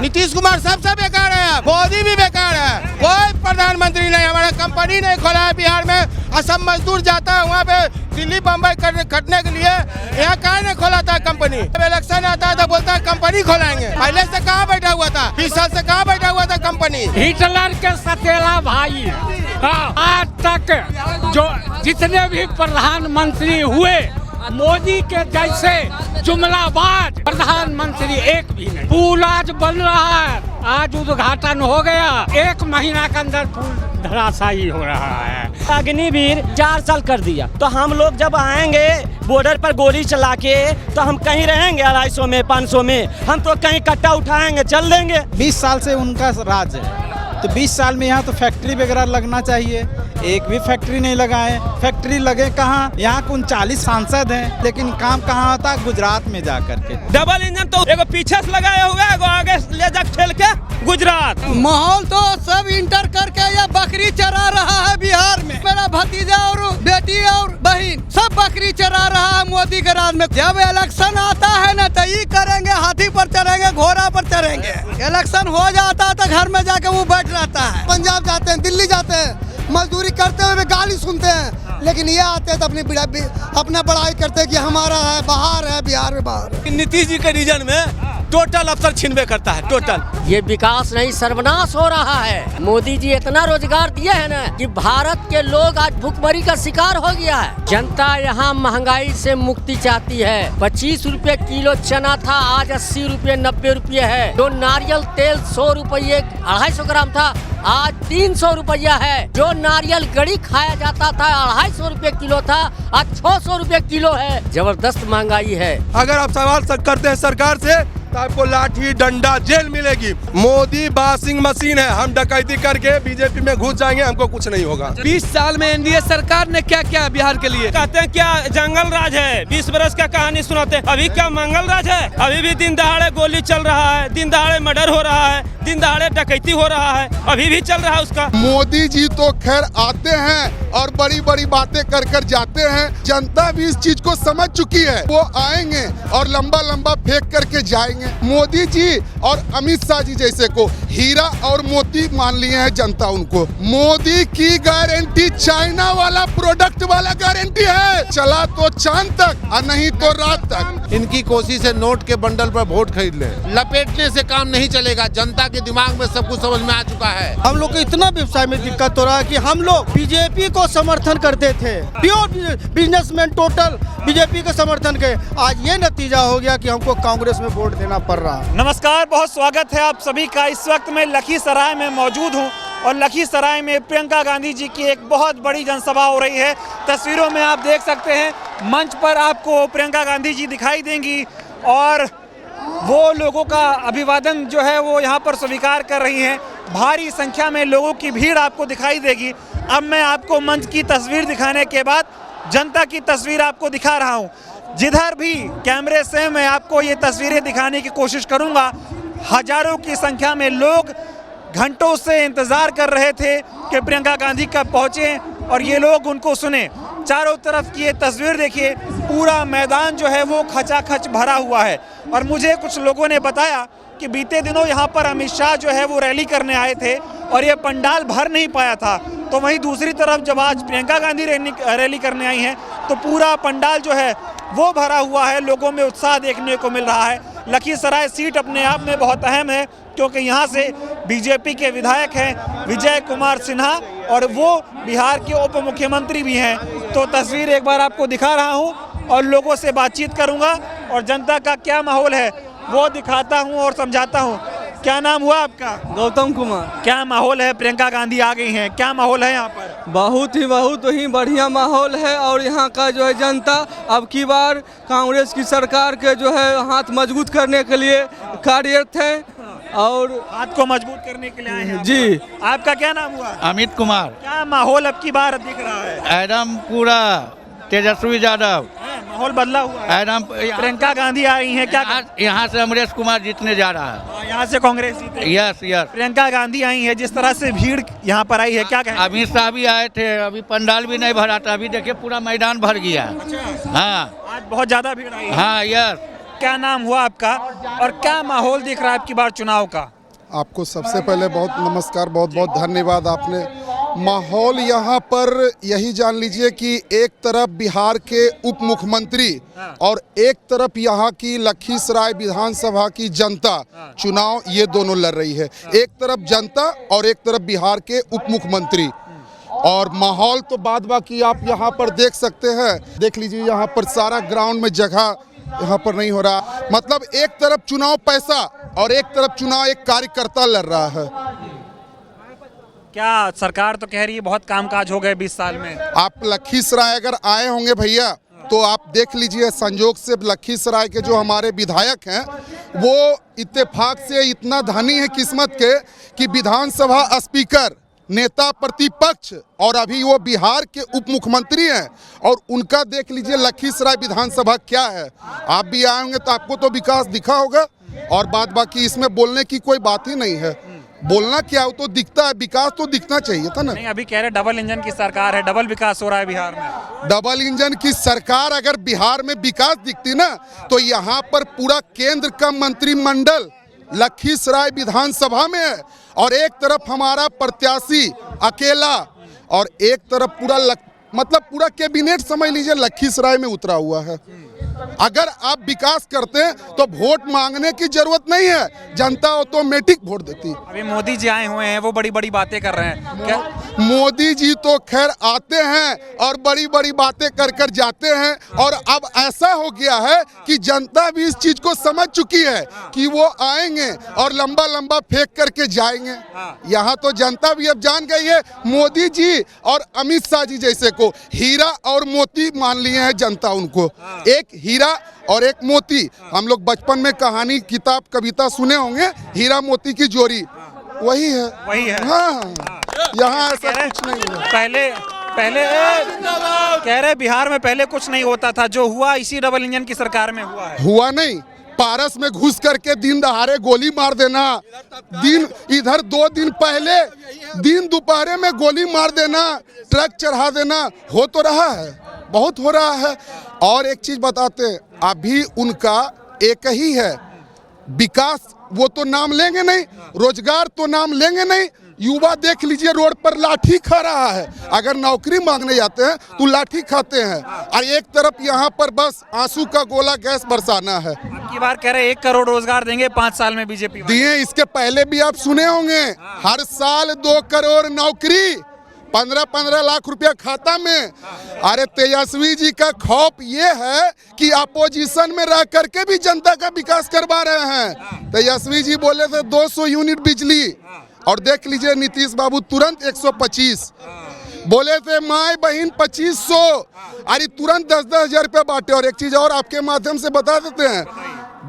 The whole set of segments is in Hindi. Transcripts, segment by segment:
नीतीश कुमार सबसे बेकार है, मोदी भी बेकार है। कोई प्रधानमंत्री नहीं, हमारा कंपनी नहीं खोला है बिहार में। असम मजदूर जाता है वहाँ पे दिल्ली बम्बई खटने के लिए, यहाँ कहाँ ने खोला था कंपनी। जब इलेक्शन आता है तो बोलता है कंपनी खोलाएंगे। पहले से कहाँ बैठा हुआ था, 20 साल से कहाँ बैठा हुआ था कंपनी। हिटलर के सतेला भाई आज तक जो जितने भी प्रधानमंत्री हुए, मोदी के जैसे जुमलाबाज प्रधानमंत्री एक भी नहीं। पुल आज बन रहा है, आज उद्घाटन हो गया, 1 महीना के अंदर पुल धराशायी हो रहा है। अग्निवीर 4 साल कर दिया, तो हम लोग जब आएंगे बॉर्डर पर गोली चला के तो हम कहीं रहेंगे 250 में 500 में, हम तो कहीं कट्टा उठाएंगे चल देंगे। 20 साल से उनका राज है, तो 20 साल में यहाँ तो फैक्ट्री वगैरह लगना चाहिए, एक भी फैक्ट्री नहीं लगाए। फैक्ट्री लगे कहाँ, यहाँ 39 सांसद हैं, लेकिन काम कहाँ होता है, गुजरात में जा करके। डबल इंजन तो एगो पीछे से लगाया हुआ है, एगो आगे ले जा ठेल के गुजरात। माहौल तो सब इंटर करके या बकरी चरा रहा है बिहार में। मेरा भतीजा और बेटी और बहन सब बकरी चरा रहा है मोदी के राज में। जब इलेक्शन आता है ना तो ये करेंगे, हाथी पर चढ़ेंगे, घोड़ा पर चढ़ेंगे। इलेक्शन हो जाता है तो घर में जाके वो बैठ रहता है। पंजाब जाते हैं, दिल्ली जाते हैं, मजदूरी करते हुए गाली सुनते हैं, लेकिन ये आते हैं तो अपना बड़ाई करते हैं कि हमारा है, बाहर है, बिहार में बाहर है। नीतीश जी के रीजन में टोटल अफसर छिनबे करता है, टोटल। ये विकास नहीं सर्वनाश हो रहा है। मोदी जी इतना रोजगार दिए है ना कि भारत के लोग आज भूखमरी का शिकार हो गया है। जनता यहाँ महंगाई से मुक्ति चाहती है। 25 रुपए किलो चना था, आज 80 रुपए 90 रुपए है। जो नारियल तेल 100 रुपये 250 ग्राम था, आज 300 रुपया है। जो नारियल गड़ी खाया जाता था 250 रुपए किलो था, आज 600 रुपए किलो है। जबरदस्त महंगाई है। अगर आप सवाल करते हैं सरकार से तो आपको लाठी डंडा जेल मिलेगी। मोदी वाशिंग मशीन है, हम डकैती करके बीजेपी में घुस जाएंगे, हमको कुछ नहीं होगा। 20 साल में एनडीए सरकार ने क्या किया बिहार के लिए? कहते हैं क्या जंगल राज है, 20 बरस का कहानी सुनाते हैं। अभी क्या मंगल राज है? अभी भी दिन दहाड़े गोली चल रहा है, दिन दहाड़े मर्डर हो रहा है, दिन दहाड़े डकैती हो रहा है, अभी भी चल रहा है उसका। मोदी जी तो खैर आते हैं और बड़ी बड़ी बातें कर कर जाते हैं। जनता भी इस चीज को समझ चुकी है, वो आएंगे और लंबा लंबा फेंक करके जाएंगे। मोदी जी और अमित शाह जी जैसे को हीरा और मोती मान लिए हैं जनता उनको। मोदी की गारंटी चाइना वाला प्रोडक्ट वाला गारंटी है, चला तो चांद तक और नहीं तो रात तक। इनकी कोशिश है नोट के बंडल पर वोट खरीद ले, लपेटने से काम नहीं चलेगा। जनता के दिमाग में सब कुछ समझ में आ चुका है। हम लोग को इतना व्यवसाय में दिक्कत हो रहा है कि हम लोग बीजेपी को समर्थन करते थे, प्योर बिजनेसमैन टोटल बीजेपी का समर्थन के। आज ये नतीजा हो गया कि हमको कांग्रेस में वोट देना पड़ रहा है। नमस्कार, बहुत स्वागत है आप सभी का। इस वक्त मैं लखीसराय में मौजूद हूं और लखीसराय में प्रियंका गांधी जी की एक बहुत बड़ी जनसभा हो रही है। तस्वीरों में आप देख सकते हैं, मंच पर आपको प्रियंका गांधी जी दिखाई देंगी और वो लोगों का अभिवादन जो है वो यहाँ पर स्वीकार कर रही हैं। भारी संख्या में लोगों की भीड़ आपको दिखाई देगी। अब मैं आपको मंच की तस्वीर दिखाने के बाद जनता की तस्वीर आपको दिखा रहा हूँ। जिधर भी कैमरे से मैं आपको ये तस्वीरें दिखाने की कोशिश करूँगा, हजारों की संख्या में लोग घंटों से इंतज़ार कर रहे थे कि प्रियंका गांधी कब पहुँचे और ये लोग उनको सुने। चारों तरफ की ये तस्वीर देखिए, पूरा मैदान जो है वो खचाखच भरा हुआ है। और मुझे कुछ लोगों ने बताया कि बीते दिनों यहाँ पर अमित शाह जो है वो रैली करने आए थे और ये पंडाल भर नहीं पाया था। तो वहीं दूसरी तरफ जब आज प्रियंका गांधी रैली करने आई हैं तो पूरा पंडाल जो है वो भरा हुआ है, लोगों में उत्साह देखने को मिल रहा है। लखीसराय सीट अपने आप में बहुत अहम है क्योंकि यहाँ से बीजेपी के विधायक हैं विजय कुमार सिन्हा और वो बिहार के उप मुख्यमंत्री भी हैं। तो तस्वीर एक बार आपको दिखा रहा हूँ और लोगों से बातचीत करूँगा और जनता का क्या माहौल है वो दिखाता हूँ और समझाता हूँ। क्या नाम हुआ आपका? गौतम कुमार। क्या माहौल है? प्रियंका गांधी आ गई हैं, क्या माहौल है यहाँ पर? बहुत ही बढ़िया माहौल है और यहाँ का जो है जनता अब की बार कांग्रेस की सरकार के जो है हाथ मजबूत करने के लिए कार्यरत है और हाथ को मजबूत करने के लिए आए हैं जी। आपका क्या नाम हुआ? अमित कुमार। क्या माहौल अब की बार दिख रहा है? एकदम पूरा तेजस्वी यादव, माहौल बदला हुआ है। एकदम। प्रियंका गांधी आई हैं, क्या यहाँ से अमरीश कुमार जीतने जा रहा है। यहाँ से कांग्रेस जीतेगी। Yes yes. प्रियंका गांधी आई है, जिस तरह से भीड़ यहाँ पर आई है, क्या कहें? अमित शाह भी आए थे, अभी पंडाल भी नहीं भरा था, अभी देखिए पूरा मैदान भर गया। हाँ, आज बहुत ज्यादा भीड़ आई है। हाँ यस। क्या नाम हुआ आपका और क्या माहौल दिख रहा है आपकी बार चुनाव का? आपको सबसे पहले बहुत नमस्कार, बहुत बहुत धन्यवाद। आपने माहौल यहाँ पर यही जान लीजिए कि एक तरफ बिहार के उप मुख्यमंत्री और एक तरफ यहाँ की लखीसराय विधानसभा की जनता चुनाव ये दोनों लड़ रही है। एक तरफ जनता और एक तरफ बिहार के उप मुख्यमंत्री। और माहौल तो बाद बाकी आप यहाँ पर देख सकते हैं, देख लीजिए यहाँ पर सारा ग्राउंड में जगह यहाँ पर नहीं हो रहा। मतलब एक तरफ चुनाव पैसा और एक तरफ चुनाव एक कार्यकर्ता लड़ रहा है। क्या सरकार तो कह रही है बहुत कामकाज हो गए 20 साल में। आप लखीसराय अगर आए होंगे भैया तो आप देख लीजिए, संजोग से लखीसराय के जो हमारे विधायक हैं वो इत्तेफाक से इतना धनी है किस्मत के कि विधानसभा स्पीकर, नेता प्रतिपक्ष और अभी वो बिहार के उप मुख्यमंत्री हैं। और उनका देख लीजिए लखीसराय विधानसभा क्या है। आप भी आए होंगे तो आपको तो विकास दिखा होगा और बाद बाकी इसमें बोलने की कोई बात ही नहीं है। बोलना क्या हो तो दिखता है, विकास तो दिखना चाहिए था ना। नहीं, अभी कह रहे डबल इंजन की सरकार है, डबल विकास हो रहा है बिहार में। डबल इंजन की सरकार अगर बिहार में विकास दिखती ना तो यहाँ पर पूरा केंद्र का मंत्रिमंडल लखीसराय विधानसभा में है और एक तरफ हमारा प्रत्याशी अकेला और एक तरफ पूरा मतलब पूरा कैबिनेट समझ लीजिए लखीसराय में उतरा हुआ है। अगर आप विकास करते हैं तो वोट मांगने की जरूरत नहीं है, जनता ऑटोमेटिक वोट देती। अभी मोदी जी आए हुए हैं, वो बड़ी बड़ी बातें कर रहे हैं। क्या मोदी जी तो खैर आते हैं और बड़ी बड़ी बातें कर कर जाते हैं। और अब ऐसा हो गया है कि जनता भी इस चीज को समझ चुकी है कि वो आएंगे और लंबा लंबा फेंक करके जाएंगे। यहाँ तो जनता भी अब जान गई है, मोदी जी और अमित शाह जी जैसे को हीरा और मोती मान लिए हैं जनता उनको। एक हीरा और एक मोती, हम लोग बचपन में कहानी किताब कविता सुने होंगे, हीरा मोती की जोड़ी वही है। हाँ, यहाँ ऐसा कुछ नहीं है। पहले कह रहे बिहार में पहले कुछ नहीं होता था, जो हुआ इसी डबल इंजन की सरकार में हुआ है। हुआ नहीं, पारस में घुस करके दिन दहाड़े गोली मार देना, दिन इधर 2 दिन पहले दिन दोपहर में गोली मार देना, ट्रक चढ़ा देना, हो तो रहा है, बहुत हो रहा है। और एक चीज बताते हैं, अभी उनका एक ही है, विकास वो तो नाम लेंगे नहीं, रोजगार तो नाम लेंगे नहीं। युवा देख लीजिए रोड पर लाठी खा रहा है, अगर नौकरी मांगने जाते हैं तो लाठी खाते हैं। और एक तरफ यहाँ पर बस आंसू का गोला गैस बरसाना है। अब की बार कह रहे 1 करोड़ रोजगार देंगे 5 साल में बीजेपी दिए। इसके पहले भी आप सुने होंगे, हर साल 2 करोड़ नौकरी, 15-15 लाख रुपया खाता में। अरे तेजस्वी जी का खौफ ये है कि अपोजिशन में रह करके भी जनता का विकास करवा रहे हैं। तेजस्वी जी बोले थे 200 यूनिट बिजली और देख लीजिए नीतीश बाबू तुरंत 125 बोले थे, माई बहन 2500, अरे तुरंत 10-10 हजार रुपया बांटे। और एक चीज और आपके माध्यम से बता देते हैं,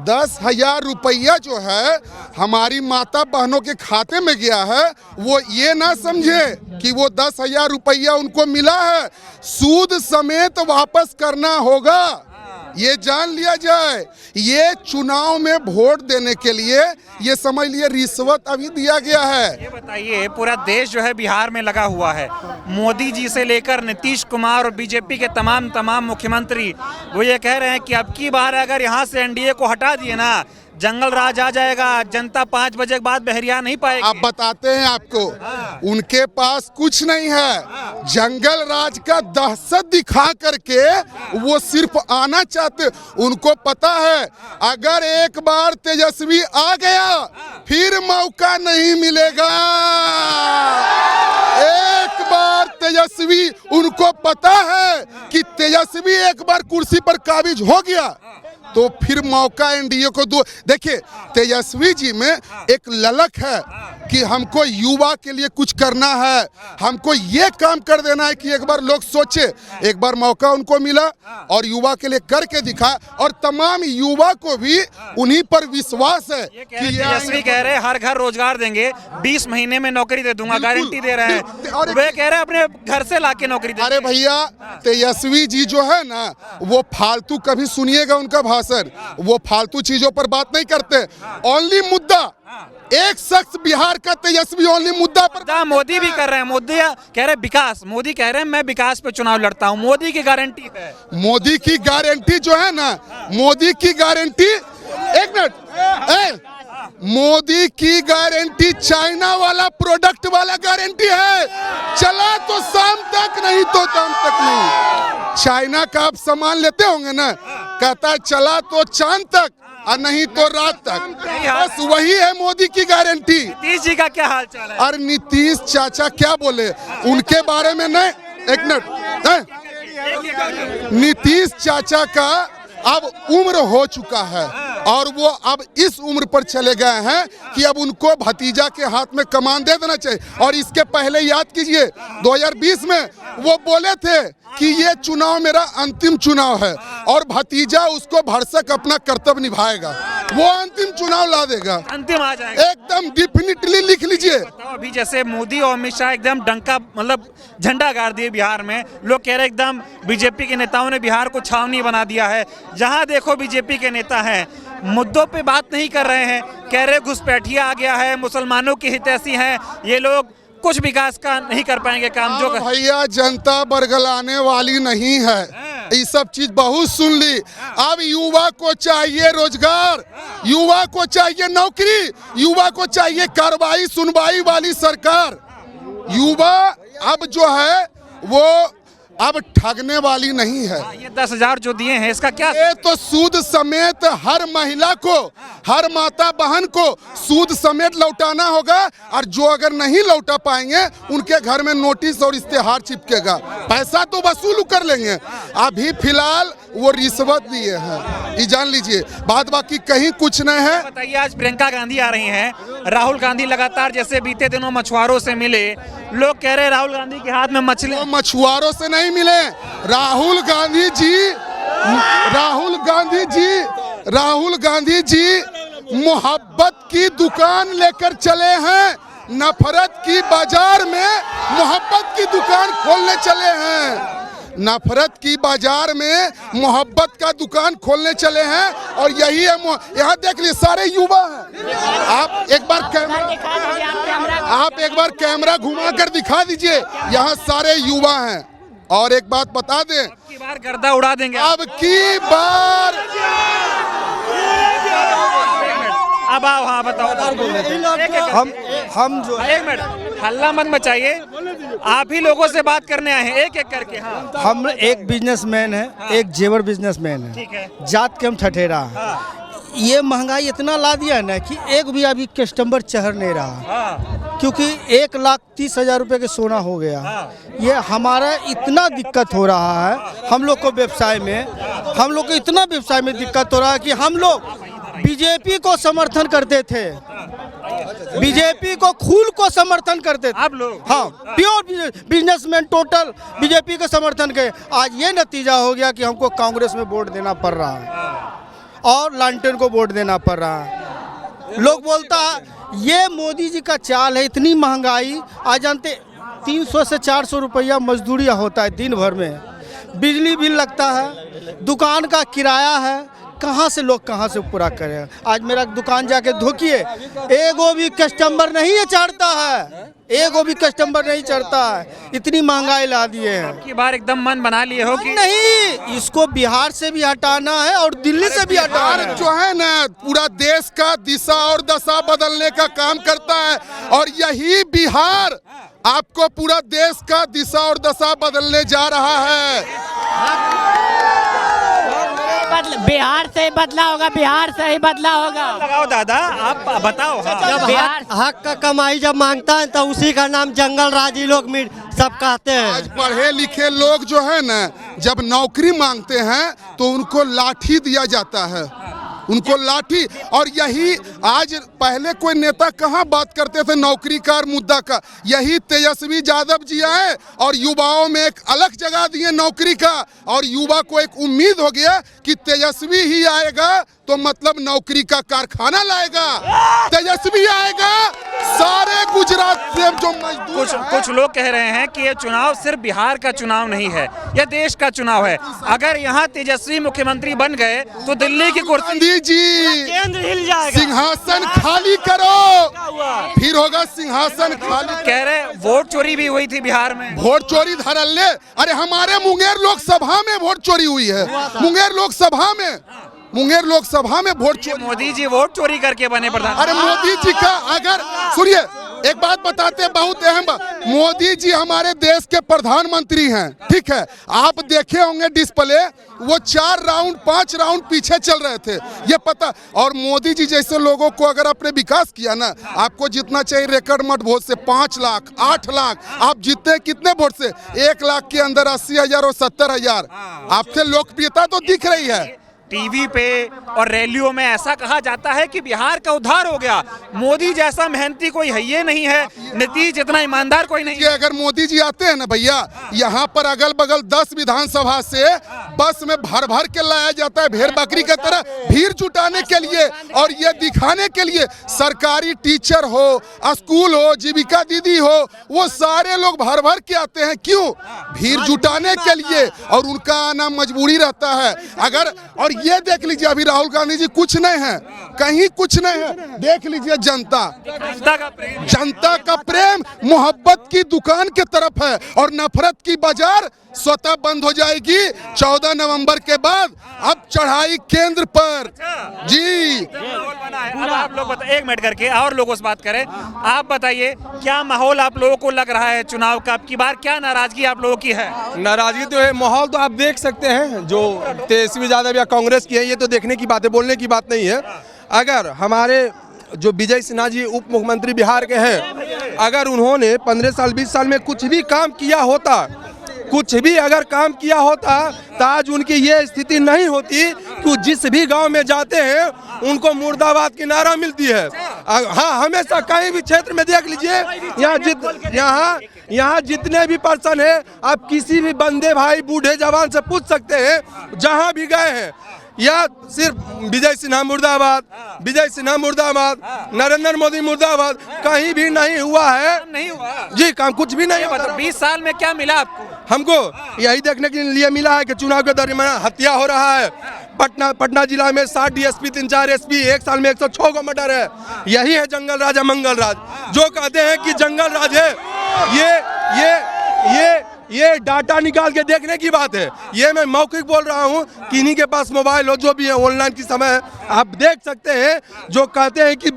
10,000 रुपया जो है हमारी माता बहनों के खाते में गया है, वो ये ना समझे कि वो 10,000 रुपया उनको मिला है, सूद समेत वापस करना होगा, ये जान लिया जाए। ये चुनाव में वोट देने के लिए ये समझ लिए रिश्वत अभी दिया गया है। ये बताइए, पूरा देश जो है बिहार में लगा हुआ है, मोदी जी से लेकर नीतीश कुमार और बीजेपी के तमाम मुख्यमंत्री वो ये कह रहे हैं कि अब की बार अगर यहाँ से एनडीए को हटा दिए ना, जंगल राज आ जाएगा, जनता 5 बजे के बाद बहरिया नहीं पाएगी। आप बताते हैं आपको, उनके पास कुछ नहीं है, जंगल राज का दहशत दिखा करके वो सिर्फ आना चाहते। उनको पता है अगर एक बार तेजस्वी आ गया फिर मौका नहीं मिलेगा। एक बार तेजस्वी, उनको पता है कि तेजस्वी एक बार कुर्सी पर काबिज हो गया तो फिर मौका एनडीए को दो। देखिए तेजस्वी जी में एक ललक है कि हमको युवा के लिए कुछ करना है, हमको ये काम कर देना है कि एक बार लोग सोचे। एक बार मौका उनको मिला और युवा के लिए करके दिखा और तमाम युवा को भी उन्हीं पर विश्वास है कि तेजस्वी कह रहे हैं हर घर रोजगार देंगे, 20 महीने में नौकरी दे दूंगा, गारंटी दे रहे हैं। और वे कह रहे हैं अपने घर से लाके नौकरी देंगे। अरे भैया तेजस्वी जी जो है ना, वो फालतू, कभी सुनिएगा उनका भाषण, वो फालतू चीजों पर बात नहीं करते। ओनली मुद्दा एक शख्स बिहार का तेजस्वी ओनली मुद्दा पर मोदी भी कर रहे हैं, मोदी कह रहे विकास, मोदी कह रहे हैं मैं विकास पे चुनाव लड़ता हूं, मोदी की गारंटी है। मोदी की गारंटी जो है ना, मोदी की गारंटी, एक मिनट, मोदी की गारंटी चाइना वाला प्रोडक्ट वाला गारंटी है, चला तो शाम तक नहीं तो शाम तक नहीं। चाइना का आप सामान लेते होंगे ना, कहता है चला तो चांद तक और नहीं तो रात तक, बस वही है मोदी की गारंटी। नीतीश जी का क्या हाल चाल है? और नीतीश चाचा क्या बोले उनके बारे में नहीं, एक मिनट, नीतीश चाचा का अब उम्र हो चुका है और वो अब इस उम्र पर चले गए हैं कि अब उनको भतीजा के हाथ में कमान दे देना चाहिए। और इसके पहले याद कीजिए 2020 में वो बोले थे कि ये चुनाव मेरा अंतिम चुनाव है और भतीजा उसको भरसक अपना कर्तव्य निभाएगा, वो अंतिम चुनाव ला देगा, अंतिम आ जाएगा एकदम डिफिनिटली लिख लीजिए। तो अभी जैसे मोदी और अमित शाह एकदम डंका मतलब झंडा गाड़ दिए बिहार में, लोग कह रहे एकदम बीजेपी के नेताओं ने बिहार को छावनी बना दिया है, जहां देखो बीजेपी के नेता हैं, मुद्दों पे बात नहीं कर रहे हैं, कह रहे घुसपैठिया आ गया है, मुसलमानों की हितैषी हैं ये लोग, कुछ विकास का नहीं कर पाएंगे काम जो भैया जनता बरगलाने वाली नहीं है, ये सब चीज बहुत सुन ली। अब युवा को चाहिए रोजगार, युवा को चाहिए नौकरी, युवा को चाहिए कार्रवाई सुनवाई वाली सरकार। युवा अब जो है वो अब ठगने वाली नहीं है। ये 10,000 जो दिए हैं इसका क्या? ये तो सूद समेत हर महिला को, हर माता बहन को सूद समेत लौटाना होगा और जो अगर नहीं लौटा पाएंगे उनके घर में नोटिस और इश्तेहार चिपकेगा, पैसा तो वसूल कर लेंगे। अभी फिलहाल वो रिश्वत दिए हैं, ये जान लीजिए, बात बाकी कहीं कुछ नहीं है। बताइए आज प्रियंका गांधी आ रही हैं, राहुल गांधी लगातार जैसे बीते दिनों मछुआरों से मिले, लोग कह रहे हैं राहुल गांधी के हाथ में मछली, तो मछुआरों से नहीं मिले, राहुल गांधी जी मोहब्बत की दुकान लेकर चले हैं, नफरत की बाजार में मोहब्बत की दुकान खोलने चले हैं, नफरत की बाजार में मोहब्बत का दुकान खोलने चले हैं। और यही है, यहाँ देख लीजिए सारे युवा हैं। आप एक बार कैमरा घुमा कर दिखा दीजिए, यहाँ सारे युवा हैं। और एक बात बता दें, अब की बार गर्दा उड़ा देंगे, अब की बार अब आओ, हाँ बताओ। हम जो एक मिनट हल्ला मत मचाइए, आप ही लोगों से बात करने आए हैं एक एक करके। हाँ हम एक बिजनेसमैन है, एक जेवर बिजनेसमैन है, ठीक है, जात के हम ठठेरा है। ये महंगाई इतना ला दिया है ना कि एक भी अभी कस्टमर चढ़ नहीं रहा, क्योंकि 1,30,000 रुपए के सोना हो गया। ये हमारा इतना दिक्कत हो रहा है, हम लोग को व्यवसाय में, हम लोग को इतना व्यवसाय में दिक्कत हो रहा है कि हम लोग बीजेपी को समर्थन करते थे, बीजेपी को खूल को समर्थन करते थे आप लोग, हाँ प्योर बिजनेसमैन टोटल बीजेपी को समर्थन के। आज ये नतीजा हो गया कि हमको कांग्रेस में वोट देना पड़ रहा है और लालटेन को वोट देना पड़ रहा है। लोग बोलता है ये मोदी जी का चाल है, इतनी महंगाई। आज जानते 300 से 400 रुपया मजदूरी होता है दिन भर में, बिजली बिल लगता है, दुकान का किराया है, कहाँ से लोग कहाँ से पूरा करें। आज मेरा दुकान जाके धोखिए, एगो भी कस्टमर नहीं चढ़ता है, एगो भी कस्टमर नहीं चढ़ता है, इतनी महंगाई ला दिए हैं। की बार एकदम मन बना लिए हो कि नहीं, इसको बिहार से भी हटाना है और दिल्ली से भी हटाना है। जो है ना पूरा देश का दिशा और दशा बदलने का काम करता है और यही बिहार आपको पूरा देश का दिशा और दशा बदलने जा रहा है। बिहार से ही बदला होगा, बिहार से ही बदला होगा। लगाओ दादा, आप बताओ। जब बिहार हक का कमाई जब मांगता है तो उसी का नाम जंगल राज ही लोग सब कहते हैं। आज पढ़े लिखे लोग जो है ना जब नौकरी मांगते हैं तो उनको लाठी दिया जाता है, उनको लाठी। और यही आज पहले कोई नेता कहाँ बात करते थे नौकरी का और मुद्दा का, यही तेजस्वी यादव जी आए और युवाओं में एक अलग जगह दिए नौकरी का। और युवा को एक उम्मीद हो गया कि तेजस्वी ही आएगा तो मतलब नौकरी का कारखाना लाएगा, तेजस्वी आएगा सारे गुजरात से जो मजदूर कुछ लोग कह रहे हैं कि ये चुनाव सिर्फ बिहार का चुनाव नहीं है, यह देश का चुनाव है। अगर यहाँ तेजस्वी मुख्यमंत्री बन गए तो दिल्ली की कुर्सी गांधी जी केंद्र हिल जाएगा। सिंहासन खाली करो, फिर होगा सिंहासन खाली। कह रहे वोट चोरी भी हुई थी बिहार में। वोट चोरी धड़ल्ले, अरे हमारे मुंगेर लोकसभा में वोट चोरी हुई है। मुंगेर लोकसभा में वोट चोरी। मोदी जी वोट चोरी करके बने प्रधान। अरे मोदी जी का अगर सुनिए एक बात बताते हैं, बहुत अहम बात। मोदी जी हमारे देश के प्रधानमंत्री हैं, ठीक है। आप देखे होंगे डिस्प्ले, वो 4 राउंड 5 राउंड पीछे चल रहे थे, ये पता। और मोदी जी जैसे लोगों को अगर आपने विकास किया ना, आपको जितना चाहिए रिकॉर्ड मत वोट से 5 लाख 8 लाख आप जीतते कितने वोट से? 1 लाख के अंदर 80,000 और 70,000। आपसे लोकप्रियता तो दिख रही है। टीवी पे और रैलियों में ऐसा कहा जाता है कि बिहार का उद्धार हो गया, मोदी जैसा मेहनती कोई है ये नहीं है, नीतीश जितना ईमानदार कोई नहीं है। अगर मोदी जी आते हैं ना भैया, यहाँ पर अगल बगल 10 विधानसभा से बस में भर भर के लाया जाता है, भेड़ बकरी की तरह भीड़ जुटाने के लिए और ये दिखाने के लिए। सरकारी टीचर हो, स्कूल हो, जीविका दीदी हो, वो सारे लोग भर भर के आते हैं। क्यों? भीड़ जुटाने के लिए, और उनका आना मजबूरी रहता है। अगर और ये देख लीजिए, अभी राहुल गांधी जी कुछ नहीं है, कहीं कुछ नहीं है। देख लीजिए जनता का प्रेम मोहब्बत की दुकान की तरफ है, और नफरत की बाजार स्वतः बंद हो जाएगी 14 नवंबर के बाद। अब चढ़ाई केंद्र पर जी। अब आप लोग बताइए, 1 मिनट करके और लोगों से बात करें। आप बताइए क्या माहौल आप लोगों को लग रहा है चुनाव का? अब की बार क्या नाराजगी आप लोगों की है? नाराजगी तो है, माहौल तो आप देख सकते हैं, जो तेजस्वी यादव या कांग्रेस की है, ये तो देखने की बात है, बोलने की बात नहीं है। अगर हमारे जो विजय सिन्हा जी उप मुख्यमंत्री बिहार के हैं, अगर उन्होंने 15 साल 20 साल में कुछ भी काम किया होता, कुछ भी अगर काम किया होता, तो आज उनकी ये स्थिति नहीं होती कि जिस भी गांव में जाते हैं उनको मुर्दाबाद की नारा मिलती है। हाँ, हमेशा कहीं भी क्षेत्र में देख लीजिए, यहाँ जितने भी पर्सन है, आप किसी भी बंदे भाई बूढ़े जवान से पूछ सकते हैं, जहाँ भी गए हैं, या सिर्फ विजय सिन्हा मुर्दाबाद, विजय सिन्हा मुर्दाबाद, नरेंद्र मोदी मुर्दाबाद, कहीं भी नहीं हुआ है। नहीं हुआ जी, काम कुछ भी नहीं हुआ। 20 साल में क्या मिला आपको? हमको यही देखने के लिए मिला है कि चुनाव के दरमियान हत्या हो रहा है। पटना जिला में 60 DSP 3-4 SP, 1 साल में 106 को मर्डर है। यही है जंगल राज या मंगल राज। जो कहते हैं कि जंगल राज है, ये डाटा निकाल के देखने की बात है। ये मैं मौखिक बोल रहा हूँ कि इन्हीं के पास मोबाइल हो, जो भी है ऑनलाइन की समय है, आप देख सकते हैं। जो कहते हैं कि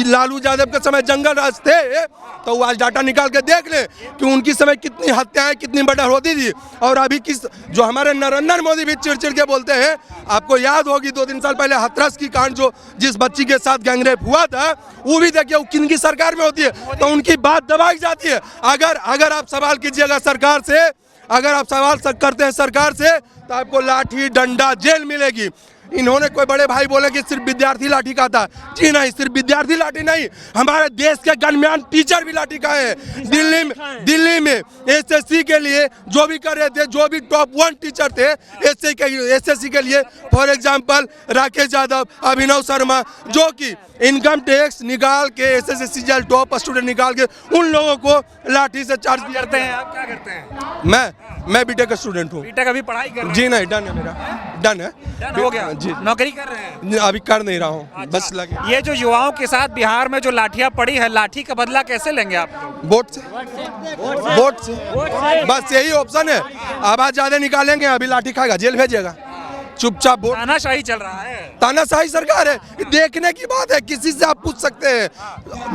लालू यादव के समय जंगल राज थे, तो वो आज डाटा निकाल के देख ले कि उनकी समय कितनी हत्याएं, कितनी मर्डर होती थी। और अभी जो हमारे नरेंद्र मोदी भी चिड़ के बोलते हैं। आपको याद होगी 2-3 साल पहले हाथरस की कांड, जो जिस बच्ची के साथ गैंगरेप हुआ था, वो भी देखिए वो किनकी सरकार में होती है, तो उनकी बात दबाई जाती है। अगर आप सवाल कीजिएगा सरकार से, अगर आप सवाल करते हैं सरकार से, तो आपको लाठी डंडा जेल मिलेगी। इन्होंने कोई बड़े भाई बोले कि सिर्फ विद्यार्थी लाठी का था। जी नहीं, सिर्फ विद्यार्थी लाठी नहीं, हमारे देश के गणमान्य टीचर भी लाठी का है। दिल्ली में SSC के लिए जो भी कर रहे थे, जो भी टॉप 1 टीचर थे SSC के लिए, फॉर एग्जाम्पल राकेश यादव, अभिनव शर्मा, जो कि इनकम टैक्स निकाल के SSC टॉप स्टूडेंट निकाल के उन लोगों को लाठी से चार्ज करते हैं। आप क्या करते हैं? मैं बीटेक का स्टूडेंट हूँ। बीटेक अभी पढ़ाई कर रहे हैं? जी नहीं, डन है मेरा, डन है। डन हो गया जी। नौकरी कर रहे हैं? अभी कर नहीं रहा हूँ। अच्छा। बस लगे। ये जो युवाओं के साथ बिहार में जो लाठियां पड़ी है, लाठी का बदला कैसे लेंगे आप? वोट से। बस यही ऑप्शन है। आवाज ज्यादा निकालेंगे, अभी लाठी खाएगा, जेल भेजेगा। चुपचाप वोट। तानाशाही चल रहा है, तानाशाही सरकार है, देखने की बात है। किसी से आप पूछ सकते हैं,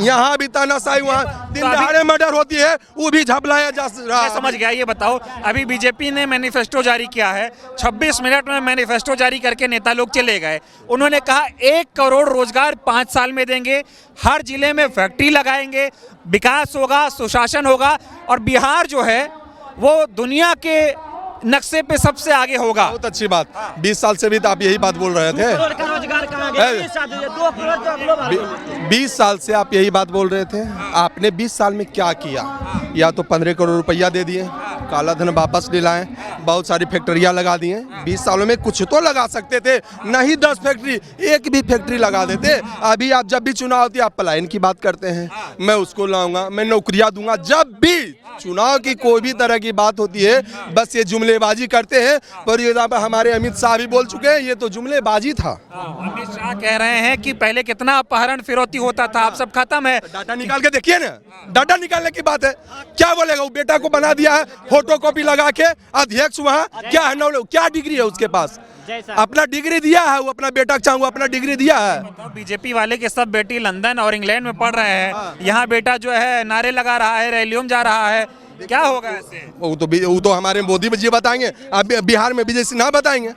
यहाँ भी तानाशाही, वहाँ दिन दहाड़े मर्डर होती है, वो भी झपलाया जा रहा है। समझ गया। ये बताओ, अभी बीजेपी ने मैनिफेस्टो जारी किया है, 26 मिनट में मैनिफेस्टो जारी करके नेता लोग चले गए। उन्होंने कहा 1 करोड़ रोजगार 5 साल में देंगे, हर जिले में फैक्ट्री लगाएंगे, विकास होगा, सुशासन होगा, और बिहार जो है वो दुनिया के नक्शे पे सबसे आगे होगा। बहुत अच्छी बात। 20 साल से भी तो आप यही बात बोल रहे थे। 20 साल से आप यही बात बोल रहे थे। आपने 20 साल में क्या किया? या तो 15 करोड़ रुपया दे दिए, काला धन वापस ले लाएं, बहुत सारी फैक्ट्रियां लगा दी हैं। 20 सालों में कुछ तो लगा सकते थे, नहीं 10 फैक्ट्री, एक भी फैक्ट्री लगा देते। अभी आप जब भी चुनाव होती है आप पलायन की बात करते हैं, मैं उसको लाऊंगा, मैं नौकरियां दूंगा। जब भी चुनाव की कोई भी तरह की बात होती है बस ये जुमलेबाजी करते हैं। पर ये हमारे अमित शाह भी बोल चुके हैं, ये तो जुमलेबाजी था। अमित शाह कह रहे हैं कि पहले कितना अपहरण फिरौती होता था, अब सब खत्म है। डाटा निकाल के देखिए ना, डाटा निकालने की बात है। क्या बोलेगा, वो बेटा को बना दिया है फोटोकॉपी लगा के अध्यक्ष, वहाँ क्या है, क्या डिग्री है उसके पास, अपना डिग्री दिया है, वो अपना बेटा चाहूँ अपना डिग्री दिया है। तो बीजेपी वाले के सब बेटी लंदन और इंग्लैंड में पढ़ रहे हैं, यहाँ बेटा जो है नारे लगा रहा है, रैलियों में जा रहा है, क्या होगा ऐसे? वो तो हमारे मोदी जी बताएंगे, अब बिहार में विजय सिन्हा बताएंगे,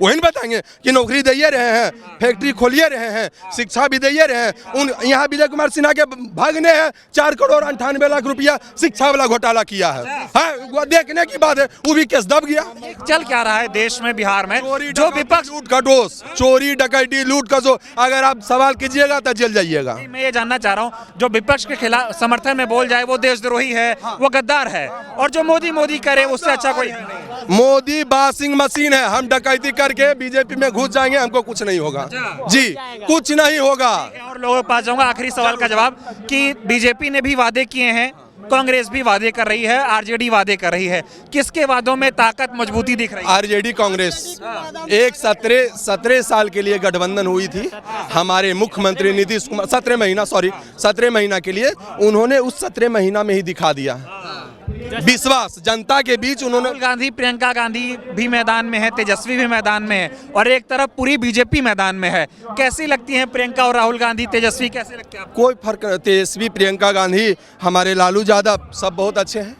वही बताएंगे कि नौकरी दे रहे हैं, फैक्ट्री खोलिए रहे हैं, शिक्षा भी दे रहे हैं। उन यहाँ विजय कुमार सिन्हा के भागने हैं 4 करोड़ 98 लाख रुपया शिक्षा वाला घोटाला किया है। वो देखने की बात है, वो भी केस दब गया। चल क्या रहा है देश में, बिहार में जो विपक्ष लूट खटोस, चोरी डकैती लूट खसो, अगर आप सवाल कीजिएगा तो जेल जाइएगा। मैं ये जानना चाह रहा हूँ, जो विपक्ष के खिलाफ समर्थन में बोल जाए वो देशद्रोही है, वो गद्दार है, और जो मोदी करे उससे अच्छा कोई है नहीं। मोदी वॉशिंग मशीन है, हम डकैती करके बीजेपी में घुस जाएंगे, हमको कुछ नहीं होगा जी, कुछ नहीं होगा। और लोगों के पास जाऊंगा आखिरी सवाल का जवाब कि बीजेपी ने भी वादे किए हैं, कांग्रेस भी वादे कर रही है, आरजेडी वादे कर रही है, किसके वादों में ताकत मजबूती दिख रही है? आरजेडी कांग्रेस। एक 17 साल के लिए गठबंधन हुई थी, हमारे मुख्यमंत्री नीतीश कुमार 17 महीना के लिए, उन्होंने उस 17 महीना में ही दिखा दिया विश्वास जनता के बीच। उन्होंने राहुल गांधी, प्रियंका गांधी भी मैदान में है, तेजस्वी भी मैदान में है, और एक तरफ पूरी बीजेपी मैदान में है। कैसी लगती हैं प्रियंका और राहुल गांधी, तेजस्वी कैसे लगते हैं आपको? कोई फर्क, तेजस्वी, प्रियंका गांधी, हमारे लालू यादव सब बहुत अच्छे हैं,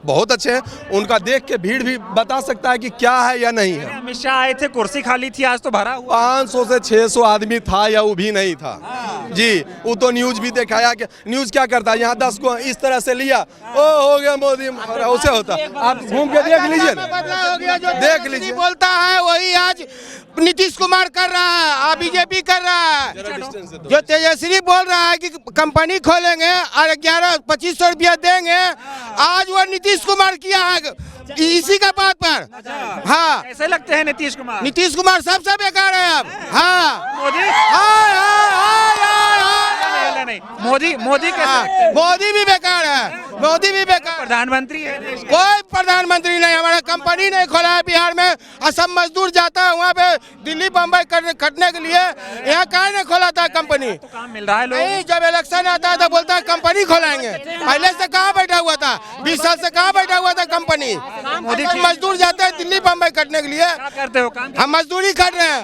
बहुत अच्छे हैं। उनका देख के भीड़ भी बता सकता है कि क्या है या नहीं है। अमित शाह आए थे, कुर्सी खाली थी, आज तो भरा हुआ। 500 से 600 आदमी था या वो भी नहीं था जी, वो तो न्यूज भी दिखाया कि न्यूज क्या करता है, यहाँ 10 को इस तरह से लिया, ओ हो गया मोदी, उसे होता। आप घूम के देख लीजिए ना, बदलाव हो गया, जो देख लीजिए, बोलता है वही आज नीतीश कुमार कर रहा है, आप बीजेपी कर रहा है। जो तेजस्वी बोल रहा है कि कंपनी खोलेंगे और 11-2500 रुपया देंगे, आज वो नीतीश कुमार किया है इसी का बात पर। हाँ, कैसे लगते हैं नीतीश कुमार? नीतीश कुमार सबसे बेकार है अब। हाँ, मोदी नहीं, मोदी कैसे लगते हैं? मोदी भी बेकार है, मोदी भी बेकार। प्रधानमंत्री है देश का। कोई प्रधानमंत्री नहीं, हमारा कंपनी नहीं खोला है बिहार में, असम मजदूर जाता है वहाँ पे दिल्ली बम्बई खटने के लिए, यहाँ कहाँ नहीं खोला था कंपनी? तो काम मिल रहा है लोगों नहीं, जब इलेक्शन आता है तो बोलता है कंपनी खोलाएंगे, पहले से कहाँ बैठा हुआ था, 20 साल से कहाँ बैठा हुआ था कंपनी? मोदी मजदूर जाते हैं दिल्ली बम्बई खटने के लिए। क्या करते हो काम? हम मजदूरी कर रहे हैं,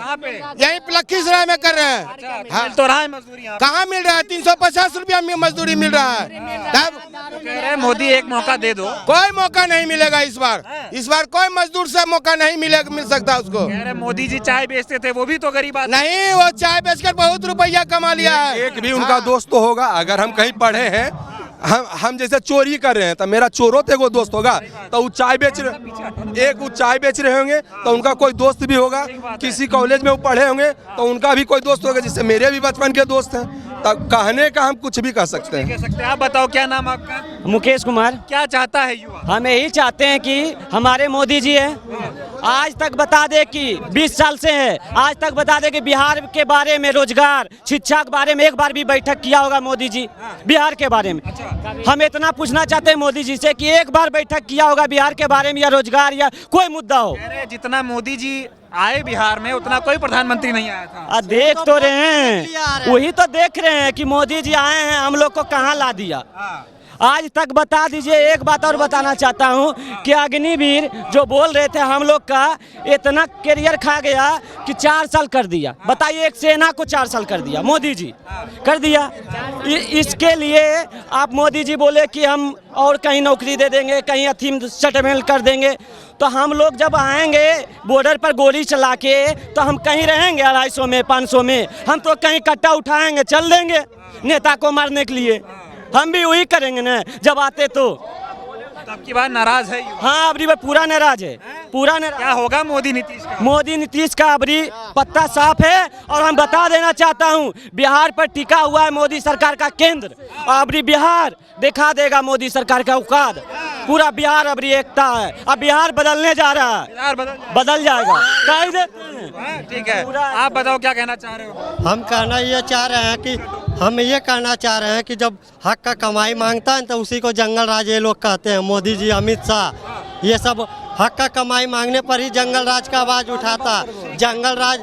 यही लखीसराय में कर रहे हैं। हाँ, तो रहा है मजदूरी यहाँ पे। कहाँ मिल रहा है? 350 रुपया मजदूरी मिल रहा है। तब कह रहे हैं मोदी एक मौका दे दो। कोई मौका नहीं मिलेगा इस बार कोई मजदूर से मौका नहीं मिल सकता उसको। कह रहे मोदी जी चाय बेचते थे, वो भी तो गरीब आदमी नहीं, वो चाय बेचकर बहुत रुपया कमा लिया है। एक भी उनका दोस्त तो होगा। अगर हम कहीं पढ़े हैं, हम जैसे चोरी कर रहे हैं तो मेरा चोरों पे कोई दोस्त होगा, तो वो चाय बेच रहे, एक वो चाय बेच रहे होंगे तो उनका कोई दोस्त भी होगा। किसी कॉलेज में वो पढ़े होंगे तो उनका भी कोई दोस्त होगा, जिससे मेरे भी बचपन के दोस्त हैं। तब कहने का हम कुछ भी कर सकते हैं। आप बताओ क्या नाम आपका? मुकेश कुमार। क्या चाहता है युवा? हम यही चाहते हैं कि हमारे मोदी जी है, आज तक बता दे कि 20 साल से है, आज तक बता दे कि बिहार के बारे में, रोजगार, शिक्षा के बारे में एक बार भी बैठक किया होगा मोदी जी बिहार के बारे में? हम इतना पूछना चाहते हैं मोदी जी से कि एक बार बैठक किया होगा बिहार के बारे में, या रोजगार या कोई मुद्दा हो? जितना मोदी जी आए बिहार में उतना कोई प्रधानमंत्री नहीं आया था। देख तो रहे हैं, वही तो देख रहे हैं कि मोदी जी आए हैं, हम लोग को कहाँ ला दिया। आज तक बता दीजिए। एक बात और बताना चाहता हूँ कि अग्निवीर जो बोल रहे थे हम लोग का इतना करियर खा गया कि 4 साल कर दिया। बताइए, एक सेना को 4 साल कर दिया, मोदी जी कर दिया। इसके लिए आप मोदी जी बोले कि हम और कहीं नौकरी दे देंगे, कहीं अथीम सेटलमेंट कर देंगे, तो हम लोग जब आएंगे बॉर्डर पर गोली चला के तो हम कहीं रहेंगे 250 में 500 में, हम तो कहीं कट्टा उठाएंगे चल देंगे नेता को मारने के लिए। हम भी वही करेंगे ना जब आते तो। आपकी बात नाराज है? हाँ, अबरी बार पूरा नाराज है, पूरा नाराज। क्या होगा मोदी नीतीश का? मोदी नीतीश का अबरी पत्ता साफ है। और हम बता देना चाहता हूँ, बिहार पर टिका हुआ है मोदी सरकार का केंद्र, और अबरी बिहार दिखा देगा मोदी सरकार का औकात। पूरा बिहार अब एकता है। अब बिहार बदलने जा रहा है, बिहार बदल जाएगा। कह देते हैं। ठीक है, आप बताओ क्या कहना चाह रहे हो? हम कहना ये चाह रहे हैं कि जब हक का कमाई मांगता है तो उसी को जंगल राज ये लोग कहते हैं। मोदी जी, अमित शाह, ये सब हक का कमाई मांगने पर ही जंगल राज का आवाज उठाता। जंगल राज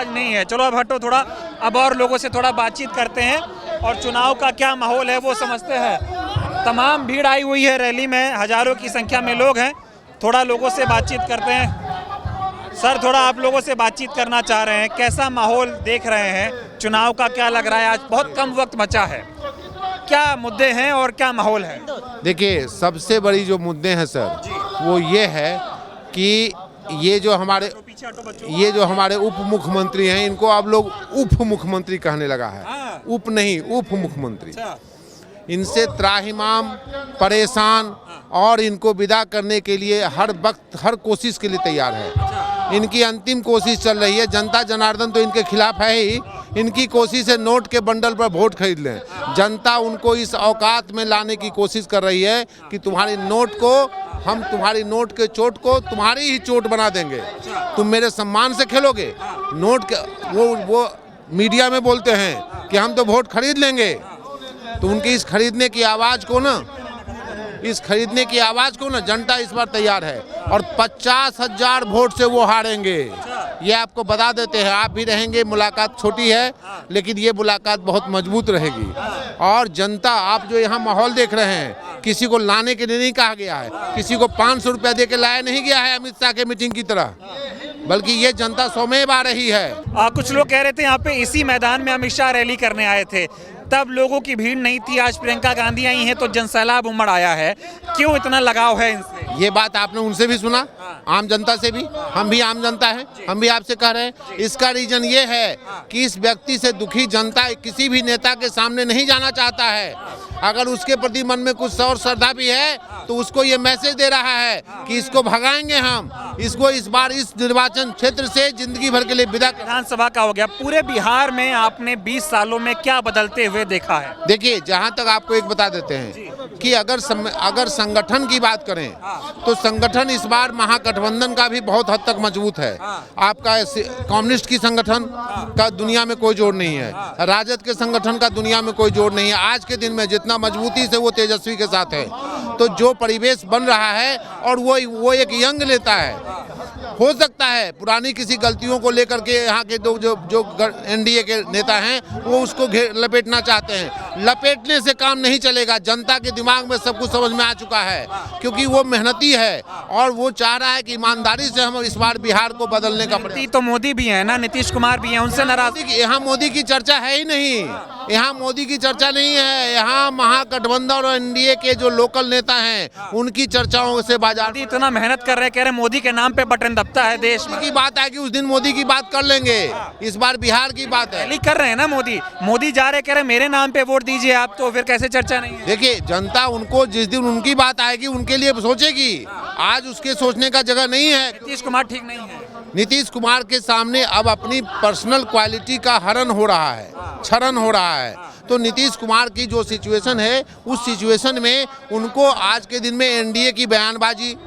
नहीं है। चलो अब हटो थोड़ा, अब और लोगों से थोड़ा बातचीत करते हैं और चुनाव का क्या माहौल है वो समझते हैं। तमाम भीड़ आई हुई है रैली में, हजारों की संख्या में लोग हैं। थोड़ा लोगों से बातचीत करते हैं। सर, थोड़ा आप लोगों से बातचीत करना चाह रहे हैं, कैसा माहौल देख रहे हैं? चुनाव का क्या लग रहा है? आज बहुत कम वक्त बचा है, क्या मुद्दे हैं और क्या माहौल है? देखिए, सबसे बड़ी जो मुद्दे हैं सर, वो ये है कि ये जो हमारे उप मुख्यमंत्री हैं, इनको आप लोग उप मुख्यमंत्री कहने लगा है। उप नहीं, उप मुख्यमंत्री। इनसे त्राहिमाम, परेशान, और इनको विदा करने के लिए हर वक्त हर कोशिश के लिए तैयार है। इनकी अंतिम कोशिश चल रही है। जनता जनार्दन तो इनके खिलाफ है ही। इनकी कोशिश है नोट के बंडल पर वोट खरीद लें। जनता उनको इस औकात में लाने की कोशिश कर रही है कि तुम्हारी नोट को, हम तुम्हारी नोट के चोट को तुम्हारी ही चोट बना देंगे। तुम मेरे सम्मान से खेलोगे। नोट के वो मीडिया में बोलते हैं कि हम तो वोट खरीद लेंगे। तो उनकी इस खरीदने की आवाज़ को ना जनता इस बार तैयार है, और 50,000 वोट से वो हारेंगे। ये आपको बता देते हैं। आप भी रहेंगे, मुलाकात छोटी है लेकिन ये मुलाकात बहुत मजबूत रहेगी। और जनता, आप जो यहाँ माहौल देख रहे हैं, किसी को लाने के लिए नहीं कहा गया है, किसी को 500 रुपया दे के लाया नहीं गया है अमित शाह के मीटिंग की तरह, बल्कि ये जनता स्वमेव आ रही है। कुछ लोग कह रहे थे यहाँ पे इसी मैदान में अमित शाह रैली करने आए थे, तब लोगों की भीड़ नहीं थी। आज प्रियंका गांधी आई हैं तो जनसैलाब उमड़ आया है। क्यों इतना लगाव है इनसे? ये बात आपने उनसे भी सुना, आम जनता से भी। हम भी आम जनता हैं, हम भी आपसे कह रहे हैं। इसका रीजन ये है कि इस व्यक्ति से दुखी जनता किसी भी नेता के सामने नहीं जाना चाहता है। अगर उसके प्रति मन में कुछ और श्रद्धा भी है तो उसको ये मैसेज दे रहा है कि इसको भगाएंगे हम, इसको इस बार इस निर्वाचन क्षेत्र से जिंदगी भर के लिए विदा। विधानसभा का हो गया, पूरे बिहार में आपने 20 सालों में क्या बदलते हुए देखा है? देखिए, जहां तक आपको एक बता देते हैं कि अगर संगठन की बात करें तो संगठन इस बार महागठबंधन का भी बहुत हद तक मजबूत है। आपका कम्युनिस्ट की संगठन का दुनिया में कोई जोड़ नहीं है, राजद के संगठन का दुनिया में कोई जोड़ नहीं है। आज के दिन में जितना मजबूती से वो तेजस्वी के साथ है, तो जो परिवेश बन रहा है, और वो एक यंग नेता है। हो सकता है पुरानी किसी गलतियों को लेकर के यहाँ के जो एनडीए के नेता हैं वो उसको लपेटना चाहते हैं। लपेटने से काम नहीं चलेगा। जनता के दिमाग में सब कुछ समझ में आ चुका है, क्योंकि वो मेहनती है और वो चाह रहा है कि ईमानदारी से हम इस बार बिहार को बदलने का प्रयास। तो मोदी भी है ना, नीतीश कुमार भी है, उनसे नाराज? यहाँ मोदी की चर्चा है ही नहीं। यहाँ मोदी की चर्चा नहीं है। यहाँ महागठबंधन और एनडीए के जो लोकल नेता हैं उनकी चर्चाओं से बाजार। इतना मेहनत कर रहे, कह रहे मोदी के नाम पे बटन दबता है देश में। की बात है कि उस दिन मोदी की बात कर लेंगे, इस बार बिहार की बात है। रैली कर रहे हैं ना मोदी जा रहे, कह रहे मेरे नाम पे वोट दीजिए आप, तो फिर कैसे चर्चा नहीं है? देखिए, जनता उनको जिस दिन उनकी बात आएगी उनके लिए सोचेगी। आज उसके सोचने का जगह नहीं है। नीतीश कुमार ठीक नहीं है। नीतीश कुमार के सामने अब अपनी पर्सनल क्वालिटी का हरण हो रहा है, क्षरण हो रहा है। तो नीतीश कुमार की जो सिचुएशन है, उस सिचुएशन में उनको आज के दिन में एनडीए की बयानबाजी,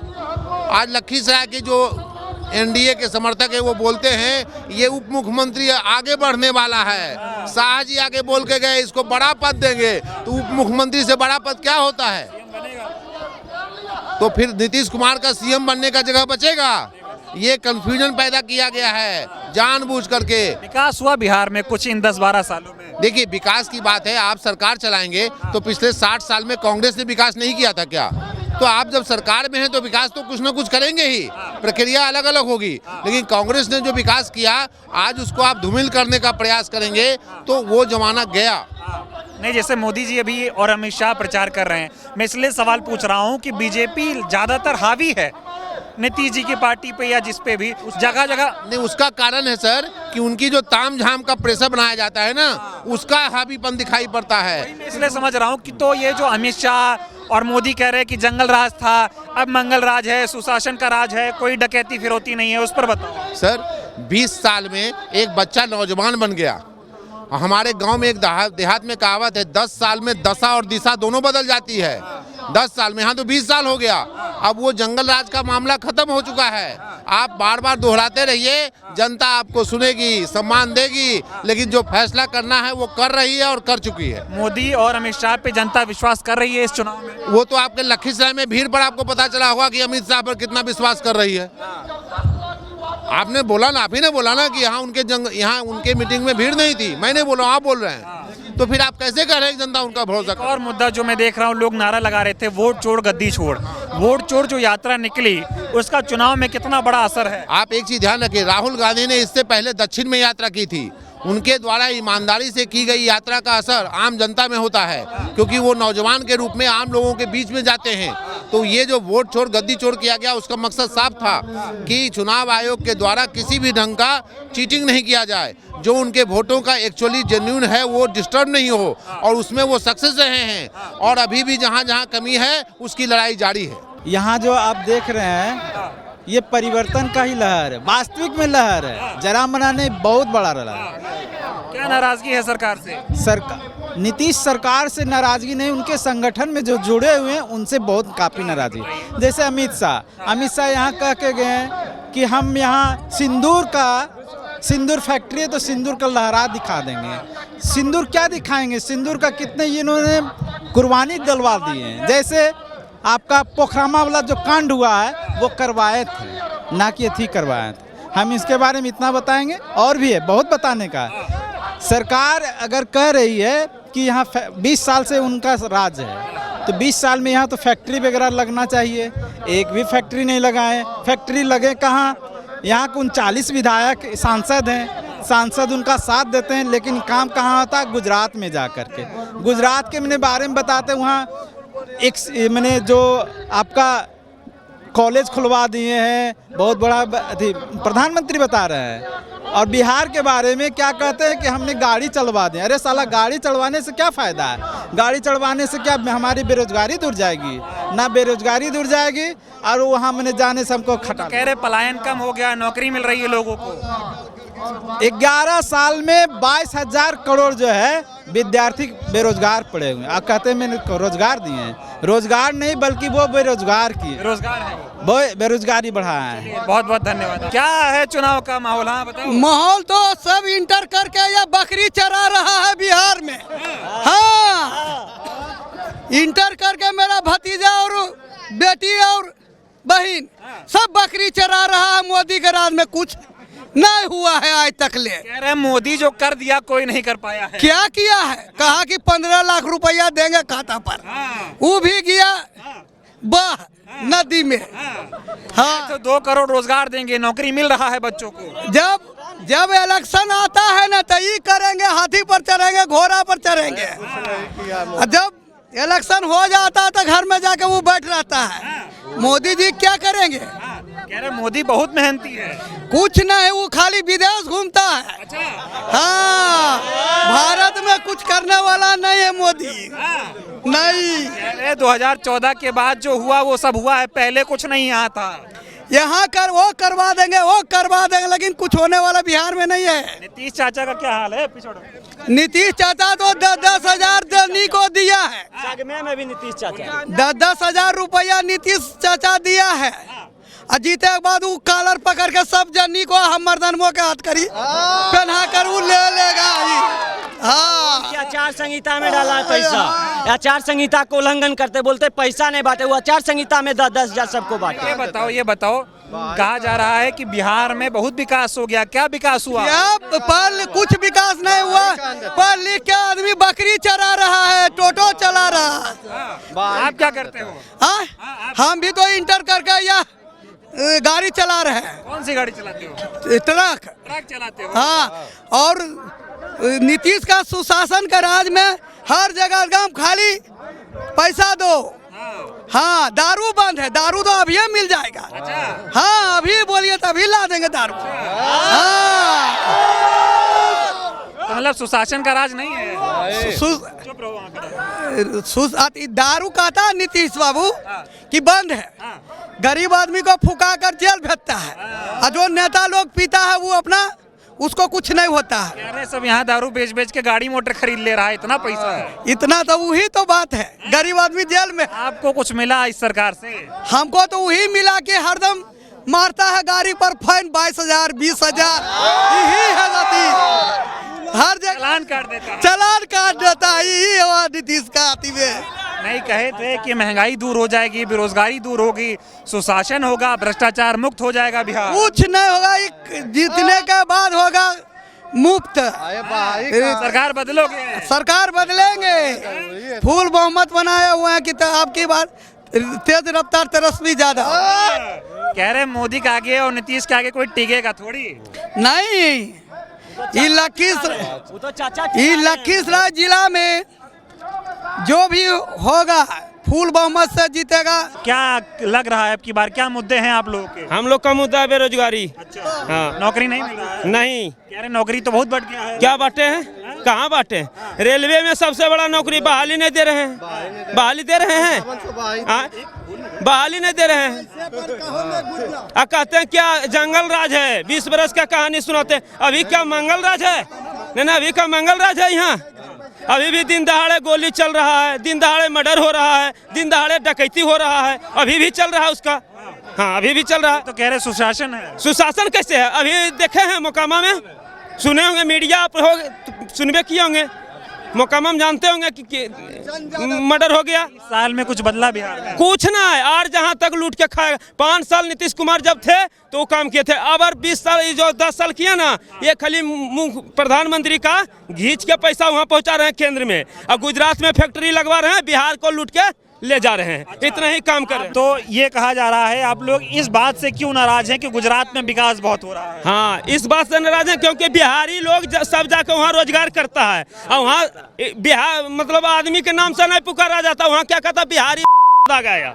आज लखीसराय के जो एनडीए के समर्थक है वो बोलते हैं ये उप मुख्यमंत्री आगे बढ़ने वाला है। शाह जी आगे बोल के गए इसको बड़ा पद देंगे, तो उप मुख्यमंत्री से बड़ा पद क्या होता है? तो फिर नीतीश कुमार का सीएम बनने का जगह बचेगा? ये कंफ्यूजन पैदा किया गया है जानबूझ करके। विकास हुआ बिहार में कुछ इन 10-12 सालों में? देखिए, विकास की बात है, आप सरकार चलाएंगे तो पिछले 60 साल में कांग्रेस ने विकास नहीं किया था क्या? तो आप जब सरकार में हैं तो विकास तो कुछ ना कुछ करेंगे ही, प्रक्रिया अलग अलग होगी। लेकिन कांग्रेस ने जो विकास किया, आज उसको आप धूमिल करने का प्रयास करेंगे तो वो जमाना गया। नहीं, जैसे मोदी जी अभी और अमित शाह प्रचार कर रहे हैं, मैं इसलिए सवाल पूछ रहा हूँ कि बीजेपी ज्यादातर हावी है नीतीश जी की पार्टी पे या जिस पे भी, उस जगह नहीं, उसका कारण है सर कि उनकी जो ताम झाम का प्रेशर बनाया जाता है ना, उसका हावीपन दिखाई पड़ता है। मैं इसलिए समझ रहा हूँ कि तो ये जो अमित शाह और मोदी कह रहे हैं कि जंगल राज था, अब मंगल राज है, सुशासन का राज है, कोई डकैती फिरौती नहीं है, उस पर बताओ सर। 20 साल में एक बच्चा नौजवान बन गया। हमारे गांव में एक देहात में कहावत है, 10 साल में दशा और दिशा दोनों बदल जाती है। 10 साल में, यहाँ तो 20 साल हो गया। अब वो जंगल राज का मामला खत्म हो चुका है। आप बार बार दोहराते रहिए, जनता आपको सुनेगी, सम्मान देगी, लेकिन जो फैसला करना है वो कर रही है और कर चुकी है। मोदी और अमित शाह पे जनता विश्वास कर रही है इस चुनाव में? वो तो आपके लखीसराय में भीड़ पर आपको पता चला होगा कि अमित शाह पर कितना विश्वास कर रही है। आपने बोला ना, आप ही ने बोला ना कि यहाँ उनके मीटिंग में भीड़ नहीं थी। मैंने बोला, आप बोल रहे हैं, तो फिर आप कैसे कह रहे हैं जनता उनका भरोसा कर? और मुद्दा जो मैं देख रहा हूँ, लोग नारा लगा रहे थे, वोट चोर गद्दी छोड़। वोट चोर जो यात्रा निकली, उसका चुनाव में कितना बड़ा असर है? आप एक चीज ध्यान रखिए, राहुल गांधी ने इससे पहले दक्षिण में यात्रा की थी। उनके द्वारा ईमानदारी से की गई यात्रा का असर आम जनता में होता है, क्योंकि वो नौजवान के रूप में आम लोगों के बीच में जाते हैं। तो ये जो वोट चोर गद्दी चोर किया गया, उसका मकसद साफ था कि चुनाव आयोग के द्वारा किसी भी ढंग का चीटिंग नहीं किया जाए, जो उनके वोटों का एक्चुअली जेन्युइन है वो डिस्टर्ब नहीं हो, और उसमें वो सक्सेस रहे हैं। और अभी भी जहाँ जहाँ कमी है उसकी लड़ाई जारी है। यहाँ जो आप देख रहे हैं, ये परिवर्तन का ही लहर है, वास्तविक में लहर है। जरा मनाने बहुत बड़ा रहा है। क्या नाराजगी है सरकार से? नीतीश सरकार से नाराजगी नहीं, उनके संगठन में जो जुड़े हुए हैं उनसे बहुत काफ़ी नाराजगी। जैसे अमित शाह यहाँ कह के गए हैं कि हम यहाँ सिंदूर फैक्ट्री है तो सिंदूर का लहरा दिखा देंगे। सिंदूर क्या दिखाएंगे? सिंदूर का कितने इन्होंने कुर्बानी दिलवा दिए हैं। जैसे आपका पोखरामा वाला जो कांड हुआ है वो करवाए थे, ना कि अथी करवाए थे। हम इसके बारे में इतना बताएंगे, और भी है बहुत बताने का। सरकार अगर कह रही है कि यहाँ 20 साल से उनका राज है, तो 20 साल में यहाँ तो फैक्ट्री वगैरह लगना चाहिए। एक भी फैक्ट्री नहीं लगाए। फैक्ट्री लगे कहाँ? यहाँ 39 विधायक सांसद हैं, सांसद उनका साथ देते हैं, लेकिन काम कहाँ होता है? गुजरात में जा कर के। गुजरात के मैंने बारे में बताते, वहाँ एक मैंने जो आपका कॉलेज खुलवा दिए हैं, बहुत बड़ा प्रधानमंत्री बता रहे हैं। और बिहार के बारे में क्या कहते हैं कि हमने गाड़ी चलवा दी। अरे साला, गाड़ी चलवाने से क्या फ़ायदा है? गाड़ी चलवाने से क्या हमारी बेरोजगारी दूर जाएगी? ना बेरोजगारी दूर जाएगी, और वहाँ मैंने जाने से हमको खटा। कह रहे पलायन कम हो गया, नौकरी मिल रही है लोगों को। 11 साल में 22,000 करोड़ जो है विद्यार्थी बेरोजगार पड़े हुए हैं। आप कहते हैं मैंने रोजगार दिए हैं। रोजगार नहीं, बल्कि वो बेरोजगार किए। रोजगार है वो बेरोजगारी बढ़ाया है। बहुत बहुत धन्यवाद। क्या है चुनाव का माहौल? हाँ बताओ। माहौल तो सब इंटर करके या बकरी चरा रहा है बिहार में। हाँ, इंटर करके मेरा भतीजा और बेटी और बहन सब बकरी चरा रहा है। मोदी के राज में कुछ नहीं हुआ है आज तक ले। कह रहे मोदी जो कर दिया कोई नहीं कर पाया है। क्या किया है? कहा कि 15 लाख रुपया देंगे खाता पर, वो भी गया बह नदी में। हाँ, तो 2 करोड़ रोजगार देंगे, नौकरी मिल रहा है बच्चों को। जब इलेक्शन आता है ना, तो ये करेंगे, हाथी पर चढ़ेंगे, घोड़ा पर चढ़ेंगे। जब इलेक्शन हो जाता है तो घर में जाके वो बैठ रहता है। मोदी जी क्या करेंगे? कह रहे मोदी बहुत मेहनती है। कुछ नहीं, वो खाली विदेश घूमता है। हाँ, भारत में कुछ करने वाला नहीं है मोदी। नहीं, कह रहे 2014 के बाद जो हुआ वो सब हुआ है, पहले कुछ नहीं यहाँ था। यहाँ वो करवा देंगे, लेकिन कुछ होने वाला बिहार में नहीं है। नीतीश चाचा का क्या हाल है? नीतीश चाचा तो 10,000 देनी को दिया है। सागमे में भी नीतीश चाचा 10,000 रुपया नीतीश चाचा दिया है। जीते के बाद वो कॉलर पकड़ के सब जनी को हम मर्दनमो के हाथ करी पहना कर वो ले लेगा। हाँ, आचार संहिता में डाला है पैसा। आचार संहिता को उल्लंघन करते, बोलते पैसा नहीं बांटे, वो आचार संहिता में 10,000 सबको बांटे। ये बताओ कहा जा रहा है कि बिहार में बहुत विकास हो गया। क्या विकास हुआ? कुछ विकास नहीं हुआ। पढ़ लिख के आदमी बकरी चरा रहा है, टोटो चला रहा है। आप क्या करते हो? हम भी तो इंटर करके या गाड़ी चला रहे हैं। कौन सी गाड़ी चलाते हो? ट्रक चलाते हो? हाँ, और नीतीश का सुशासन का राज में हर जगह काम खाली पैसा दो। हाँ, दारू बंद है, दारू तो अभी मिल जाएगा। हाँ, अभी बोलिए तो अभी ला देंगे दारू। हाँ, तो मतलब सुशासन का राज नहीं है। दारू कहता नीतीश बाबू कि बंद है, गरीब आदमी को फुका कर जेल भेजता है, और जो नेता लोग पीता है वो अपना उसको कुछ नहीं होता है। कह रहे सब यहाँ दारू बेच बेच के गाड़ी मोटर खरीद ले रहा है, इतना पैसा है। इतना तो वही तो बात है, गरीब आदमी जेल में। आपको कुछ मिला इस सरकार से? हमको तो वही मिला कि हरदम मारता है गाड़ी पर फाइन 22,000 20,000, यही है नतीज। हर जगह चालान काट देता है। चालान काट देता है, यही है नीतीश का आती में। नहीं कहे थे कि महंगाई दूर हो जाएगी, बेरोजगारी दूर होगी, सुशासन होगा, भ्रष्टाचार मुक्त हो जाएगा बिहार। कुछ नहीं होगा, जीतने के बाद होगा मुफ्त। सरकार बदलोगे? सरकार बदलेंगे, फुल बहुमत बनाए हुए हैं कि अब की बार तेज रफ्तार तेजस्वी ज्यादा। कह रहे मोदी के आगे और नीतीश के आगे कोई टिकेगा थोड़ी। नहीं, ये लखीसराय जिला में जो भी होगा फुल बहुमत से जीतेगा। क्या लग रहा है अब की बार क्या मुद्दे हैं आप लोगों के? हम लोग का मुद्दा है बेरोजगारी। अच्छा। हाँ। नौकरी नहीं मिल रहा है? नहीं। कह रहे नौकरी तो बहुत बढ़ गया है। क्या बांटे हैं? कहाँ बांटे हैं? रेलवे में सबसे बड़ा नौकरी बहाली नहीं दे रहे हैं। बहाली दे रहे हैं? बहाली नहीं दे रहे हैं। कहते हैं क्या जंगल राज है, 20 बरस का कहानी सुनाते हैं। अभी क्या मंगल राज है? नहीं, अभी क्या मंगल राज है यहाँ? अभी भी दिन दहाड़े गोली चल रहा है, दिन दहाड़े मर्डर हो रहा है, दिन दहाड़े डकैती हो रहा है, अभी भी चल रहा है उसका। हाँ, अभी भी चल रहा है। तो कह रहे सुशासन है। सुशासन कैसे है? अभी देखे हैं मोकामा में, सुने होंगे, मीडिया आप हो सुनबे किए होंगे, मोकामा में जानते होंगे कि मर्डर हो गया। साल में कुछ बदला बिहार में? कुछ ना है, और जहाँ तक लूट के खाएगा। 5 साल नीतीश कुमार जब थे तो वो काम किए थे, अब 20 साल जो 10 साल किया ना, ये खाली प्रधानमंत्री का घींच के पैसा वहाँ पहुँचा रहे हैं केंद्र में, और गुजरात में फैक्ट्री लगवा रहे हैं, बिहार को लूट के ले जा रहे हैं। अच्छा। इतना ही काम कर रहे हैं। तो ये कहा जा रहा है आप लोग इस बात से क्यों नाराज हैं कि गुजरात में विकास बहुत हो रहा है? हाँ, इस बात से नाराज हैं क्योंकि बिहारी लोग सब जाकर वहाँ रोजगार करता है, और वहाँ बिहार मतलब आदमी के नाम से नहीं पुकारा जाता, वहाँ क्या कहता बिहारी आ गया।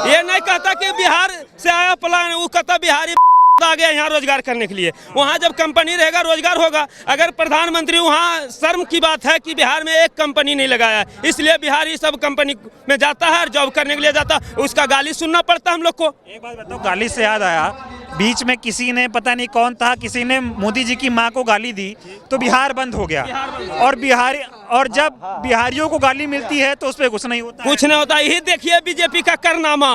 ये नहीं कहता कि बिहार से आया पलायन, वो कहता बिहारी आ गया यहाँ रोजगार करने के लिए। वहाँ जब कंपनी रहेगा रोजगार होगा। अगर प्रधानमंत्री, वहाँ शर्म की बात है कि बिहार में एक कंपनी नहीं लगाया, इसलिए बिहारी सब कंपनी में जाता है और जॉब करने के लिए जाता, उसका गाली सुनना पड़ता हम लोग को। एक बात बताओ, गाली से याद आया, बीच में किसी ने, पता नहीं कौन था, किसी ने मोदी जी की माँ को गाली दी तो बिहार बंद हो गया। और जब बिहारियों को गाली मिलती है तो उस पर कुछ नहीं होता। कुछ नहीं होता। यही देखिए बीजेपी का करनामा,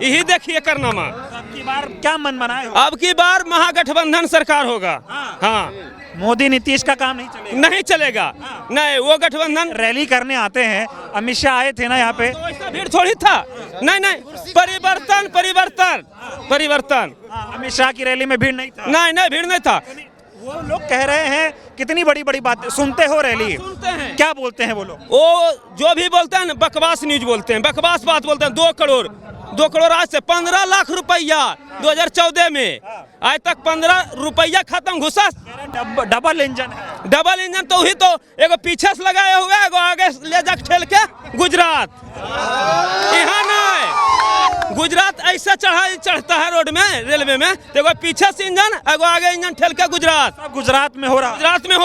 यही देखिए करनामा। अब की बार क्या मन बनाए? अब की बार महागठबंधन सरकार होगा। हाँ, मोदी नीतीश का काम नहीं चलेगा? नहीं चलेगा। नहीं, वो गठबंधन रैली करने आते हैं, अमित शाह आए थे ना यहाँ पे, तो ऐसा भीड़ थोड़ी था। नहीं, परिवर्तन परिवर्तन परिवर्तन। अमित शाह की रैली में भीड़ नहीं था? नहीं, भीड़ नहीं था। वो लोग कह रहे हैं कितनी बड़ी बड़ी बातें सुनते हो रैली, सुनते हैं। क्या बोलते हैं वो लोग? वो जो भी बोलते हैं बकवास न्यूज बोलते हैं, बकवास बात बोलते हैं। 2 करोड़ आज से 15 लाख रुपया 2014 में, आज तक 15 रुपया खत्म। घुसा डबल इंजन तो ही तो एगो पीछे से लगाए हुए, एगो आगे ले जा ठेल के गुजरात। यहाँ नहीं, गुजरात ऐसा चढ़ता है रोड में, रेलवे में, तो एगो पीछे से इंजन, एगो आगे इंजन ठेल के गुजरात। गुजरात में हो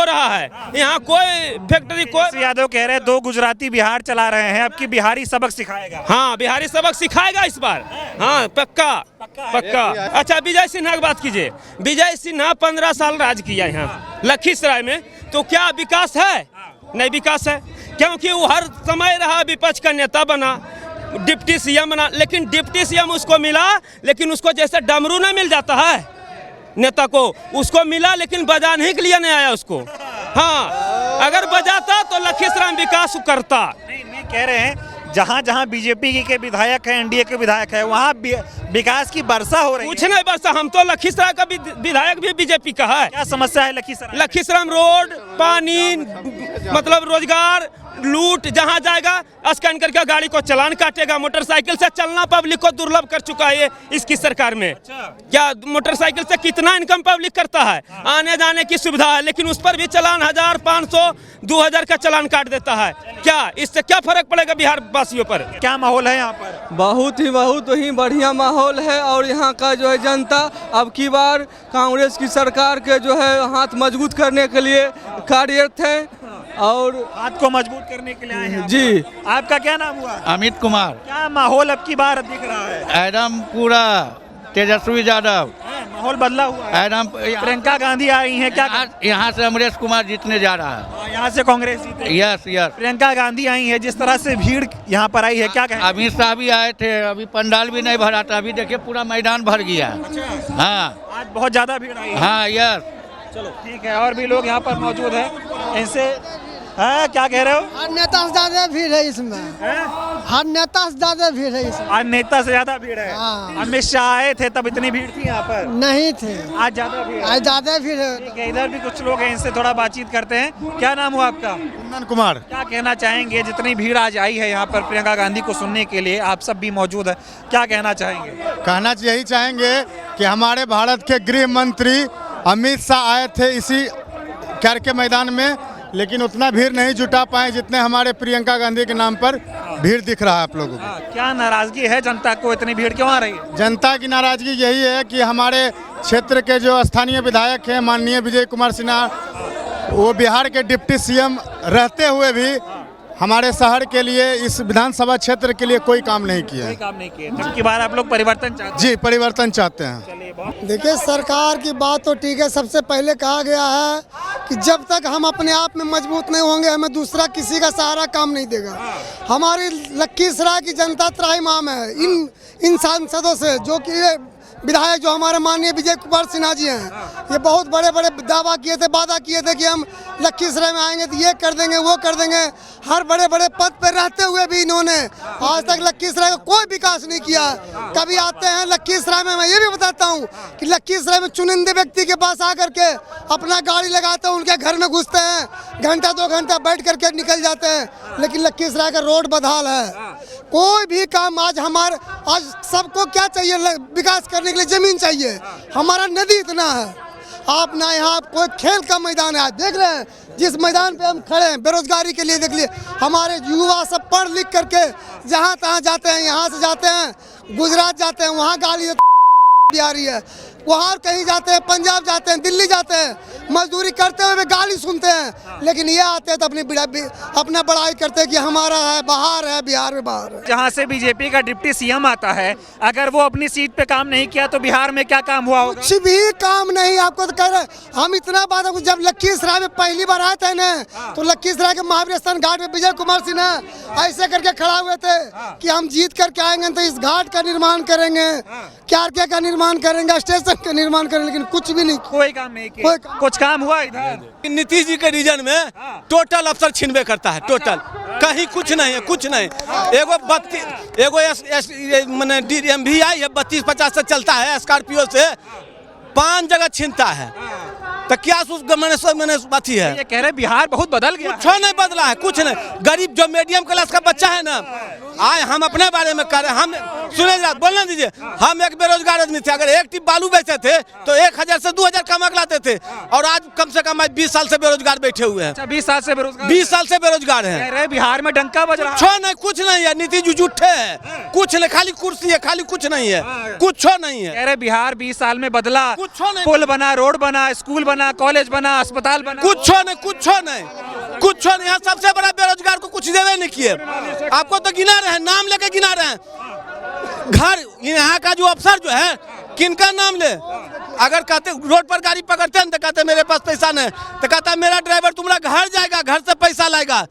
रहा है। यहाँ कोई फैक्ट्री, कोई यादव कह रहे हैं 2 गुजराती बिहार चला रहे हैं, अब की बिहारी सबक सिखाएगा। हाँ, बिहारी सबक सिखाएगा इस बार। हाँ, पक्का। अच्छा, विजय सिन्हा की बात कीजिए। विजय सिन्हा 15 साल राज किया यहाँ लखीसराय में, तो क्या विकास है? नहीं विकास है, क्योंकि वो हर समय रहा विपक्ष का नेता बना, डिप्टी सीएम बना, लेकिन डिप्टी सीएम उसको मिला, लेकिन उसको जैसे डमरू नहीं मिल जाता है नेता को, उसको मिला लेकिन बजाने के लिए नहीं आया उसको। हाँ, अगर बजाता तो लखीसराय विकास करता। नहीं कह रहे हैं जहाँ जहाँ बीजेपी के विधायक हैं, एनडीए के विधायक हैं, वहाँ विकास की वर्षा हो रही है। कुछ नहीं वर्षा, हम तो लखीसराय का विधायक भी बीजेपी का है। क्या समस्या है लखीसराय? रोड, पानी, मतलब रोजगार, लूट। जहाँ जाएगा स्कैन करके गाड़ी को चालान काटेगा। मोटरसाइकिल से चलना पब्लिक को दुर्लभ कर चुका है इसकी सरकार में। क्या मोटरसाइकिल से कितना इनकम पब्लिक करता है? आने जाने की सुविधा है, लेकिन उस पर भी चालान 1000, 500, 2000 का चालान काट देता है। क्या इससे क्या फर्क पड़ेगा बिहार वासियों पर? क्या माहौल है यहाँ पर? बहुत ही बढ़िया माहौल है, और यहाँ का जो है जनता अब की बार कांग्रेस की सरकार के जो है हाथ मजबूत करने के लिए कार्यरत है, और हाथ को मजबूत करने के लिए आए हैं। जी। आपका क्या नाम हुआ? अमित कुमार। क्या माहौल अब की बार दिख रहा है? एकदम पूरा तेजस्वी यादव। माहौल बदला हुआ है। एकदम प्रियंका गांधी आई हैं, क्या यहाँ से अमरीश कुमार जीतने जा रहा है। यहाँ से कांग्रेस जीतेगी। Yes yes. प्रियंका गांधी आई है, जिस तरह से भीड़ यहाँ पर आई है, क्या कहें? अमित शाह भी आए थे, अभी पंडाल भी नहीं भरा था, अभी देखिए पूरा मैदान भर गया। हाँ आज बहुत ज्यादा भीड़ आई है। हाँ यस। चलो ठीक है, और भी लोग यहाँ पर मौजूद हैं, इनसे हाँ क्या कह रहे हो? हर नेता से ज्यादा भीड़ है इसमें, हर नेता से ज्यादा भीड़ है इसमें। आज नेता से ज्यादा भीड़ है। हाँ। अमित शाह आए थे तब इतनी भीड़ थी यहाँ पर? नहीं थे, आज ज्यादा भीड़ है। आज ज्यादा भीड़ है। ठीक है, इधर भी कुछ लोग हैं, इनसे थोड़ा बातचीत करते हैं। क्या नाम हुआ आपका? कुंदन कुमार। क्या कहना चाहेंगे, जितनी भीड़ आज आई है यहाँ पर प्रियंका गांधी को सुनने के लिए, आप सब भी मौजूद है, क्या कहना चाहेंगे? कहना यही चाहेंगे कि हमारे भारत के गृह मंत्री अमित शाह आए थे इसी कैर के मैदान में, लेकिन उतना भीड़ नहीं जुटा पाए जितने हमारे प्रियंका गांधी के नाम पर भीड़ दिख रहा है आप लोगों को। क्या नाराजगी है जनता को, इतनी भीड़ क्यों आ रही है? जनता की नाराजगी यही है कि हमारे क्षेत्र के जो स्थानीय विधायक हैं माननीय विजय कुमार सिन्हा, वो बिहार के डिप्टी सीएम रहते हुए भी हमारे शहर के लिए, इस विधानसभा क्षेत्र के लिए कोई काम नहीं किया है। कोई काम नहीं किया, जबकि बार आप लोग परिवर्तन चाहते हैं। जी परिवर्तन चाहते हैं। देखिए सरकार की बात तो ठीक है, सबसे पहले कहा गया है कि जब तक हम अपने आप में मजबूत नहीं होंगे हमें दूसरा किसी का सहारा काम नहीं देगा। हमारी लखीसराय की जनता त्राहिमाम है इन सांसदों से, जो कि विधायक जो हमारे माननीय विजय कुमार सिन्हा जी हैं, ये बहुत बड़े बड़े दावा किए थे, वादा किए थे कि हम लखीसराय में आएंगे तो ये कर देंगे वो कर देंगे। हर बड़े बड़े पद पर रहते हुए भी इन्होंने आज तक लखीसराय का कोई विकास नहीं किया। कभी आते हैं लखीसराय में, मैं ये भी बताता हूँ कि लखीसराय में चुनिंदे व्यक्ति के पास आकर के अपना गाड़ी लगाते हैं, उनके घर में घुसते हैं, घंटा 2 घंटा बैठ करके निकल जाते हैं, लेकिन लखीसराय का रोड बदहाल है। कोई भी काम आज सबको क्या चाहिए, विकास करने के लिए जमीन चाहिए। हमारा नदी इतना है, आप ना यहाँ कोई खेल का मैदान है, देख रहे हैं जिस मैदान पे हम खड़े हैं बेरोजगारी के लिए, देख लिए हमारे युवा सब पढ़ लिख करके जहाँ तहाँ जाते हैं, यहाँ से जाते हैं गुजरात जाते हैं, वहाँ गाड़ी आ रही है, वहाँ कहीं जाते हैं, पंजाब जाते हैं, दिल्ली जाते हैं, मजदूरी करते हुए गाली सुनते हैं, लेकिन ये आते हैं तो अपना बड़ाई करते हैं कि हमारा है, बाहर है, बिहार में बाहर है। जहाँ से बीजेपी का डिप्टी सीएम आता है, अगर वो अपनी सीट पे काम नहीं किया तो बिहार में क्या काम हुआ होगा? कुछ भी काम नहीं। आपको तो कह रहे हम इतना बात, जब लखीसराय में पहली बार आए थे ना, तो लखीसराय के महावीर स्थान घाट में विजय कुमार सिन्हा ऐसे करके खड़ा हुए थे कि हम जीत करके आएंगे तो इस घाट का निर्माण करेंगे, क्यारके का निर्माण करेंगे, स्टेशन का निर्माण करेंगे, लेकिन कुछ भी नहीं, कोई काम नहीं किया। कुछ काम हुआ इधर? नीतीश जी के रीजन में टोटल अफसर छिनबे करता है, टोटल कहीं कुछ नहीं है, कुछ नहीं। मैंने DMV-I है 32-50 से चलता है, स्कॉर्पियो से 5 जगह छीनता है, तो क्या मैंने बाती है? ये कह रहे बिहार बहुत बदल गया। कुछ नहीं बदला है, कुछ नहीं। गरीब जो मीडियम क्लास का बच्चा है ना, आए हम अपने बारे में कर रहे हैं, हम सुने बोलना दीजिए, हम एक बेरोजगार आदमी थे, अगर एक टिप बालू बेचते थे तो 1000 से 2000 कमा लाते थे, और आज कम से कम 20 साल से बेरोजगार बैठे हुए हैं। 20 साल से बेरोजगार? 20 साल से बेरोजगार हैं। कह रहे बिहार में डंका बज रहा है। कुछ नहीं है, नीतीश जी झूठे है, कुछ नहीं, खाली कुर्सी है, खाली कुछ नहीं है, कुछ नहीं है। कह रहे बिहार 20 साल में बदला, कुछ नहीं, पुल बना, रोड बना, स्कूल बना, कॉलेज बना, अस्पताल बना, कुछ नहीं, कुछ नहीं, कुछ नहीं। यहाँ सबसे बड़ा बेरोजगार को कुछ देवे नहीं किए। आपको तो गिना रहे हैं, नाम लेके गिना रहे हैं। घर यहाँ का जो अफसर जो है, किनका नाम ले? अगर कहते रोड पर गाड़ी पकड़ते हैं तो कहते मेरे पास पैसा नहीं, तो कहता मेरा ड्राइवर तुम्हारा घर जाएगा, घर से पैसा लाएगा।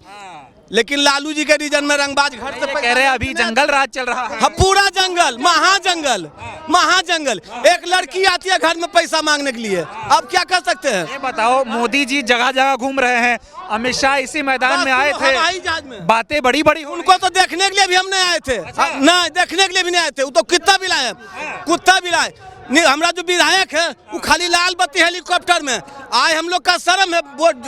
लेकिन लालू जी के रीजन में रंगबाज घर से कह रहे हैं अभी जंगल राज चल रहा है। हाँ, पूरा जंगल, महाजंगल, महाजंगल। एक लड़की आती है घर में पैसा मांगने के लिए, अब क्या कर सकते हैं? ये बताओ, मोदी जी जगह जगह घूम रहे हैं, अमित शाह इसी मैदान में आए थे, बातें बड़ी बड़ी, उनको तो देखने के लिए भी हम नहीं आए थे। नहीं, देखने के लिए भी नहीं आए थे, वो तो कुत्ता भी लाए, कुत्ता भी लाए। हमारा जो विधायक है वो खाली लाल बत्ती हेलीकॉप्टर में आए, हम लोग का शर्म है,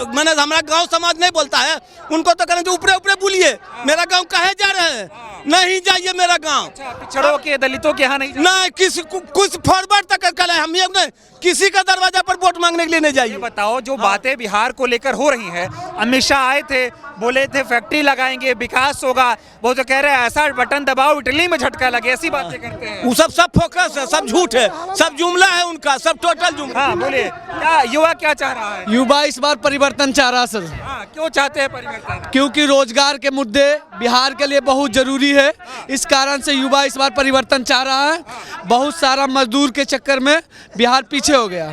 मैंने हमारा गांव समाज नहीं बोलता है, उनको तो कहना ऊपरे ऊपरे बोलिए, मेरा गांव कहे जा रहे हैं, नहीं जाइए मेरा गांव। पिछड़ों के, दलितों के यहाँ नहीं किसी कुछ फॉरवर्ड तक कल हम ये नहीं किसी का दरवाजा पर वोट मांगने के लिए नहीं जाइए। बताओ, जो बातें बिहार को लेकर हो रही हैं, अमित शाह आए थे, बोले थे फैक्ट्री लगाएंगे, विकास होगा, वो तो कह रहे हैं ऐसा बटन दबाओ इटली में झटका लगे, ऐसी बातें करते हैं। वो सब फोकस है, सब झूठ है, सब जुमला है उनका, सब टोटल जुमला। हाँ बोलिए, क्या युवा क्या चाह रहा है? युवा इस बार परिवर्तन चाह रहा है सर, हाँ, क्यों चाहते हैं परिवर्तन? क्योंकि रोजगार के मुद्दे बिहार के लिए बहुत जरूरी है। इस कारण से युवा इस बार परिवर्तन चाह रहा है। बहुत सारा मजदूर के चक्कर में बिहार पीछे हो गया।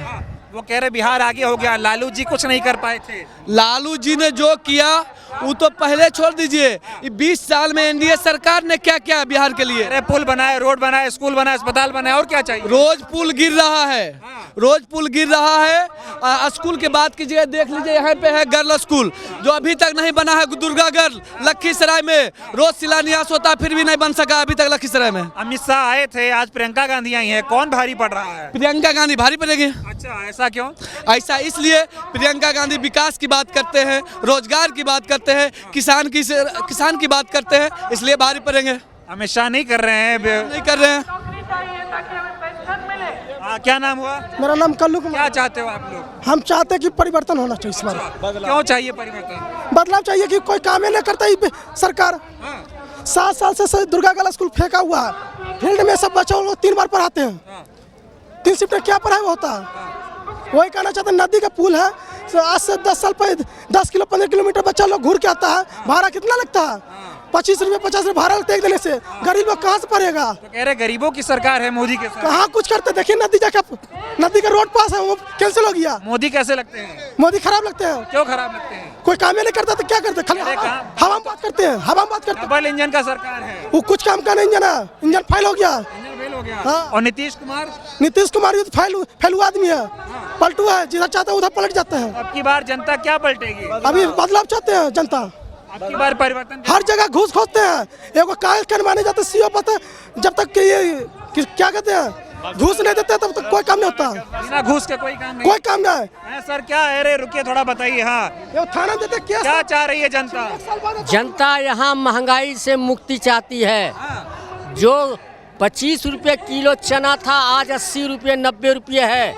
वो कह रहे बिहार आगे हो गया, लालू जी कुछ नहीं कर पाए थे। लालू जी ने जो किया वो तो पहले छोड़ दीजिए, 20 साल में एनडीए सरकार ने क्या किया बिहार के लिए? अरे पुल बनाए, रोड बनाए, स्कूल बनाए, अस्पताल बनाए, और क्या चाहिए? रोज पुल गिर रहा है, रोज पुल गिर रहा है। स्कूल की बात कीजिए, देख लीजिए यहाँ पे है गर्ल स्कूल जो अभी तक नहीं बना है, दुर्गा गर्ल लखीसराय में, रोज शिलान्यास होता फिर भी नहीं बन सका अभी तक लखीसराय में। अमित शाह आए थे, आज प्रियंका गांधी आई है, कौन भारी पड़ रहा है? प्रियंका गांधी भारी पड़ेगी। अच्छा, ऐसा क्यों? ऐसा इसलिए, प्रियंका गांधी विकास की बात करते हैं, रोजगार की बात करते हैं, किसान की बात करते हैं, इसलिए भारी पड़ेंगे। अमित शाह नहीं कर रहे हैं, नहीं कर रहे हैं। क्या नाम हुआ? मेरा नाम कल्लू कुमार। क्या चाहते हो आप लोग? हम चाहते हैं कि परिवर्तन होना चाहिए इस बार। क्यों चाहिए परिवर्तन? बदलाव चाहिए कि कोई काम ही नहीं करता ही सरकार। 7 साल से दुर्गा गर्ल स्कूल फेंका हुआ है, फील्ड में सब बच्चों लोग 3 बार पढ़ाते हैं, 3 शिफ्ट में क्या पढ़ाई होता है? वही कहना चाहते हैं, नदी का पुल है, आज से 10 साल पहले 10 किलो 15 किलोमीटर बच्चा लोग घूर के आता है, भाड़ा कितना लगता है? 25 रुपये 50 रुपये भाड़ा लगता है एक देने से, गरीब लोग कहाँ से पढ़ेगा? तो कह रहे गरीबों की सरकार है मोदी के साथ। कहाँ कुछ करते, देखिए नदी का रोड पास है वो कैंसिल हो गया। मोदी कैसे लगते हैं? मोदी खराब लगते हैं। क्यों खराब लगते हैं? कोई काम ही नहीं करता तो क्या करते, खाली हवा में बात करते हैं, हवा में बात करते हैं। डबल इंजन का सरकार है, वो कुछ काम का नहीं, इंजन है, इंजन फेल हो गया। हाँ। और नीतीश कुमार ये तो फैलू आदमी है, पलटू है, जिधर चाहता है उधर पलट जाता है। अब की बार जनता क्या पलटेगी? अभी बदलाव चाहते हैं जनता, अब की बार परिवर्तन। हर जगह घूस खोजते हैं, एगो कागज करवाने जाते सीओ पता, जब तक कि ये क्या कहते हैं घूस नहीं देते तब तक कोई काम नहीं होता। बिना घूस के कोई काम नहीं, कोई काम नहीं। सर क्या है? अरे रुकिए थोड़ा बताइए। हाँ, थाना देते क्या चाह रही है जनता? जनता यहाँ महंगाई से मुक्ति चाहती है। जो 25 रुपये किलो चना था आज 80 रुपये 90 रुपये है।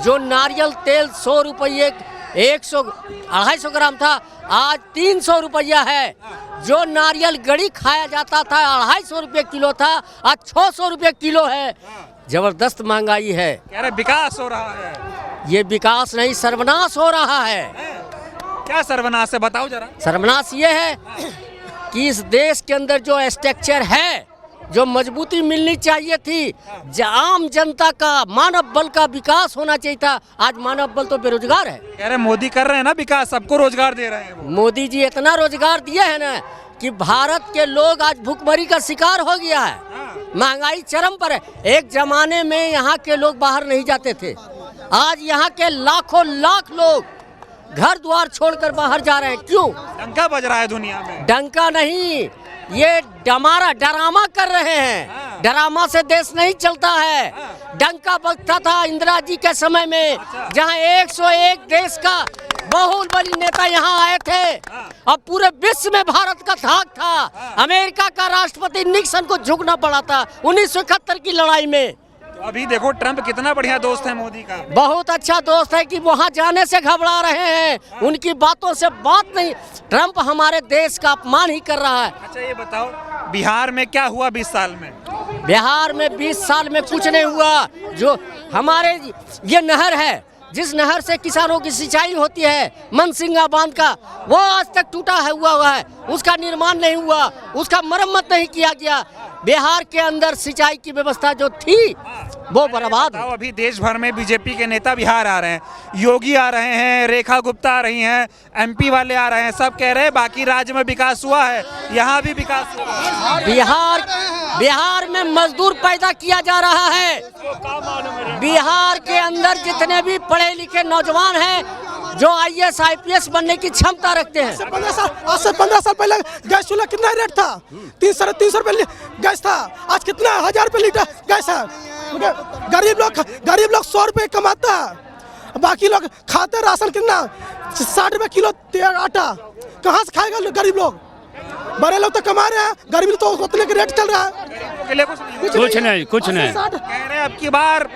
जो नारियल तेल 100 रुपये 250 ग्राम था आज 300 रुपया है। जो नारियल गड़ी खाया जाता था 250 रुपये किलो था आज 600 रुपये किलो है। जबरदस्त महंगाई है। कह रहे विकास हो रहा है। ये विकास नहीं, सर्वनाश हो रहा है। क्या सर्वनाश है बताओ जरा। सर्वनाश ये है कि इस देश के अंदर जो स्ट्रक्चर है, जो मजबूती मिलनी चाहिए थी, आम जनता का मानव बल का विकास होना चाहिए था, आज मानव बल तो बेरोजगार है। कह रहे मोदी कर रहे हैं ना विकास, सबको रोजगार दे रहे हैं वो। मोदी जी इतना रोजगार दिए हैं ना कि भारत के लोग आज भूखमरी का शिकार हो गया है। महंगाई चरम पर है। एक जमाने में यहाँ के लोग बाहर नहीं जाते थे, आज यहाँ के लाखों लाख लोग घर द्वार छोड़कर बाहर जा रहे हैं। क्यों? डंका बज रहा है दुनिया में। डंका नहीं, ये ड्रामा कर रहे हैं। ड्रामा से देश नहीं चलता है। डंका बजता था इंदिरा जी के समय में, जहां 101 देश का बाहुबली नेता यहाँ आए थे। अब पूरे विश्व में भारत का धाक था। अमेरिका का राष्ट्रपति निक्सन को झुकना पड़ा था 1971 की लड़ाई में। अभी देखो ट्रंप कितना बढ़िया दोस्त है मोदी का। बहुत अच्छा दोस्त है कि वहाँ जाने से घबरा रहे हैं। उनकी बातों से बात नहीं। ट्रंप हमारे देश का अपमान ही कर रहा है। अच्छा ये बताओ बिहार में क्या हुआ 20 साल में? बिहार में 20 साल में कुछ नहीं हुआ। जो हमारे ये नहर है, जिस नहर से किसानों की सिंचाई होती है, मनसिंगा बांध का, वो आज तक टूटा हुआ है। उसका निर्माण नहीं हुआ, उसका मरम्मत नहीं किया गया। बिहार के अंदर सिंचाई की व्यवस्था जो थी वो बर्बाद। अभी देश भर में बीजेपी के नेता बिहार आ रहे हैं, योगी आ रहे हैं, रेखा गुप्ता आ रही हैं, एमपी वाले आ रहे हैं, सब कह रहे हैं बाकी राज्य में विकास हुआ है, यहाँ भी विकास हुआ है। बिहार में मजदूर पैदा किया जा रहा है। बिहार के अंदर जितने भी पढ़े लिखे नौजवान हैं जो IAS IPS बनने की क्षमता रखते हैं। आज से 15 साल पहले गैस चूल्हा कितना रेट था? 300 रुपये गैस था, आज कितना 1000 रुपये लीटर गैस है। गरीब लोग 100 रुपये कमाता है, बाकी लोग खाते राशन कितना 60 रुपये किलो आटा, कहाँ से खाएगा गरीब लोग? बड़े लोग तो कमा रहे हैं, गरीब लोग तो उतने के रेट चल रहा है। कुछ नहीं। कुछ नहीं। कह रहे अब की बार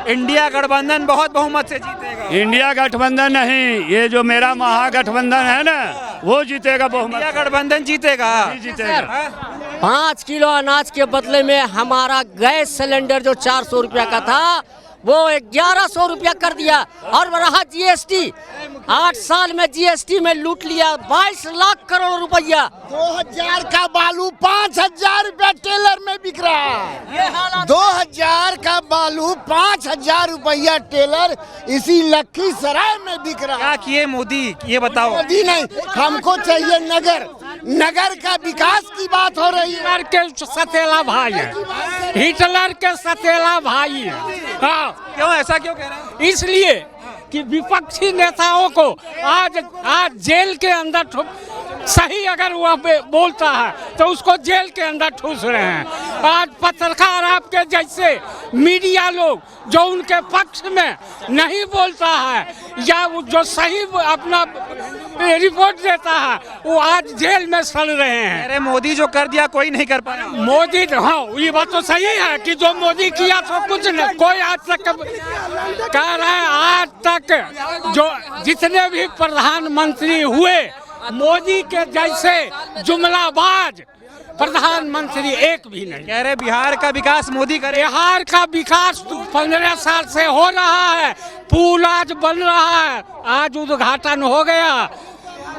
इंडिया गठबंधन बहुत बहुमत से जीतेगा। इंडिया गठबंधन नहीं, ये जो मेरा महागठबंधन है ना वो जीतेगा बहुमत। इंडिया गठबंधन जीतेगा। जीतेगा। 5 किलो अनाज के बदले में हमारा गैस सिलेंडर जो 400 रुपया का था वो 1100 रुपया कर दिया। और रहा जीएसटी, 8 साल में जीएसटी में लूट लिया 22 लाख करोड़ रुपया। 2000 का बालू 5000 रुपया टेलर में बिक रहा है। 2000 का बालू 5000 रुपया टेलर इसी लखीसराय में बिक रहा है। क्या किए मोदी ये बताओ। मोदी नहीं, हमको चाहिए नगर का विकास की बात हो रही है। हिटलर के सतेला भाई है, हिटलर के सतेला भाई है। हाँ, क्यों ऐसा क्यों कह रहे हैं? इसलिए कि विपक्षी नेताओं को आज जेल के अंदर सही अगर वह बोलता है तो उसको जेल के अंदर ठूस रहे हैं। आज पत्रकार आपके जैसे मीडिया लोग जो उनके पक्ष में नहीं बोलता है या जो सही अपना रिपोर्ट देता है वो आज जेल में सड़ रहे हैं। अरे मोदी जो कर दिया कोई नहीं कर पाया। मोदी, हाँ ये बात तो सही है कि जो मोदी किया तो कुछ नहीं, कोई आज तक कह रहा है आज तक जो जितने भी प्रधानमंत्री हुए मोदी के जैसे जुमलाबाज प्रधानमंत्री एक भी नहीं। कह रहे बिहार का विकास मोदी करे। बिहार का विकास 15 साल से हो रहा है, पुल आज बन रहा है, आज उद्घाटन हो गया,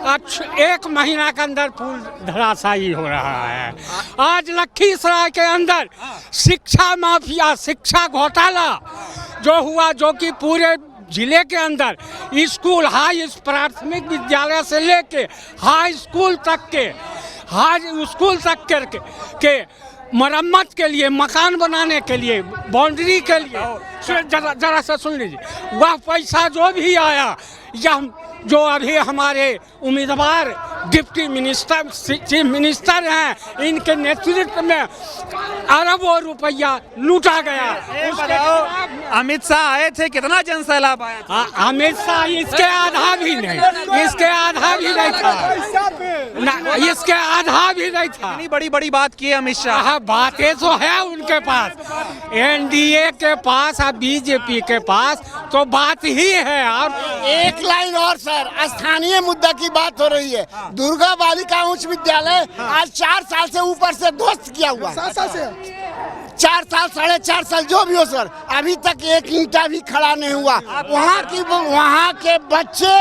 आज 1 महीना के अंदर पुल धराशायी हो रहा है। आज लखीसराय के अंदर शिक्षा माफिया, शिक्षा घोटाला जो हुआ, जो कि पूरे जिले के अंदर स्कूल, हाई प्राथमिक विद्यालय से लेके हाई स्कूल तक के मरम्मत के लिए, मकान बनाने के लिए, बाउंड्री के लिए, जरा सा सुन लीजिए, वह पैसा जो भी आया या जो अभी हमारे उम्मीदवार डिप्टी मिनिस्टर, चीफ मिनिस्टर हैं, इनके नेतृत्व में अरबों रुपया लूटा गया। अमित शाह आए थे, कितना जन सैलाब आया था? अमित शाह इसके आधा भी नहीं, इसके आधा भी नहीं था, इसके आधा भी नहीं था। इतनी बड़ी बड़ी बात की अमित शाह। बातें तो है उनके पास, एनडीए के पास और बीजेपी के पास तो बात ही है। और एक लाइन और सर, स्थानीय मुद्दा की बात हो रही है। दुर्गा बालिका उच्च विद्यालय आज 4 साल से ऊपर से ध्वस्त किया हुआ है। 4 साल से 4 साल 4.5 साल जो भी हो सर, अभी तक एक ईंटा भी खड़ा नहीं हुआ। वहाँ के बच्चे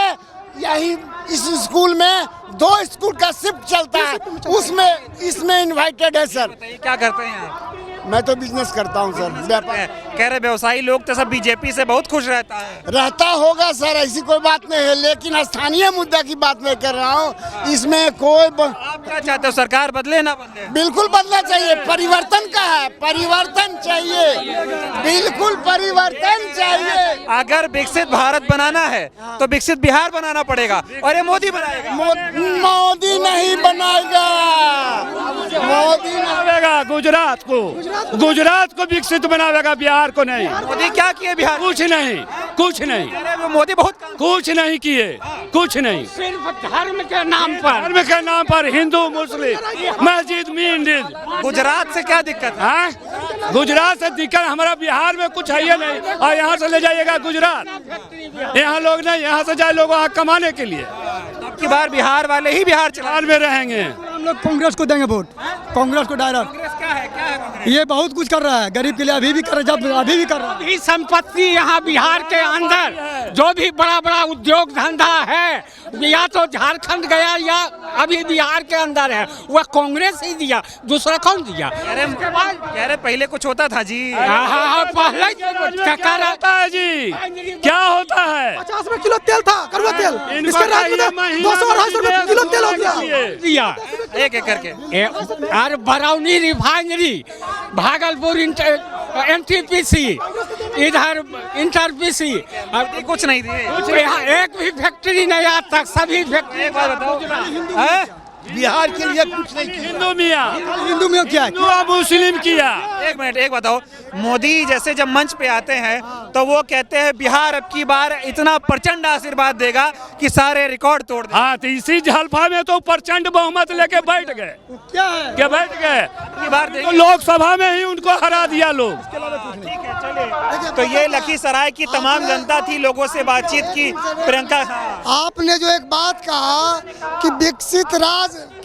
यही इस स्कूल में 2 स्कूल का शिफ्ट चलता है, उसमें इसमें इनवाइटेड है सर। क्या करते हैं आप? मैं तो बिजनेस करता हूँ सर, व्यापार। कह रहे व्यवसायी लोग तो सब बीजेपी से बहुत खुश रहता होगा सर, ऐसी कोई बात नहीं है, लेकिन स्थानीय मुद्दा की बात मैं कर रहा हूँ। इसमें कोई आप क्या चाहते हो, सरकार बदले ना बदले? बिल्कुल बदलना चाहिए, परिवर्तन का है, परिवर्तन चाहिए, बिल्कुल परिवर्तन चाहिए। अगर विकसित भारत बनाना है तो विकसित बिहार बनाना पड़ेगा, और ये मोदी बनाएगा। मोदी नहीं बनाएगा, मोदी बनाएगा गुजरात को विकसित बनावेगा, बिहार को नहीं। मोदी क्या किए बिहार? कुछ नहीं। मोदी बहुत कुछ नहीं किए, कुछ नहीं। सिर्फ धर्म के नाम पर हिंदू मुस्लिम मस्जिद मींडिद। गुजरात से क्या दिक्कत है? गुजरात से दिक्कत हमारा बिहार में कुछ है ही नहीं, और यहाँ से ले जाइएगा गुजरात, यहाँ लोग नहीं, यहाँ से जाए लोग वहाँ कमाने के लिए। अब की बार बिहार वाले ही बिहार में रहेंगे। हम लोग कांग्रेस को देंगे वोट, कांग्रेस को डायरेक्ट। कांग्रेस क्या है कांग्रेस? ये बहुत कुछ कर रहा है गरीब के लिए, अभी भी कर रहा है। संपत्ति यहाँ बिहार के अंदर जो भी बड़ा बड़ा उद्योग धंधा है, या तो झारखंड गया या अभी बिहार के अंदर है, वह कांग्रेस ही दिया, दूसरा कौन दिया? कह रहे पहले कुछ होता था जी। पहले क्या होता है? 50 रुपए किलो तेल था, कड़वा तेल, इसके राज में 200-250 रुपए किलो तेल हो गया। एक करके और बरौनी रिफाइनरी, भागलपुर NTPC, इधर इंटरपीसी, कुछ नहीं दिए। यहाँ एक भी फैक्ट्री नहीं आज तक, सभी फैक्ट्री। एक बात बताओ, बिहार के लिए कुछ नहीं। हिंदू मियाँ क्या हिंदू मुस्लिम किया। एक मिनट, एक बताओ, मोदी जैसे जब मंच पे आते हैं तो वो कहते हैं बिहार अब की बार इतना प्रचंड आशीर्वाद देगा कि सारे रिकॉर्ड तोड़ देगा। हाँ, तो इसी हल्फा में तो प्रचंड बहुमत लेके बैठ गए। क्या बैठ गए? बार तो लोकसभा में ही उनको हरा दिया लोग। ठीक है, चलिए। तो ये लखीसराय की तमाम जनता थी, लोगों से बातचीत की। प्रियंका, आपने जो एक बात कहा कि विकसित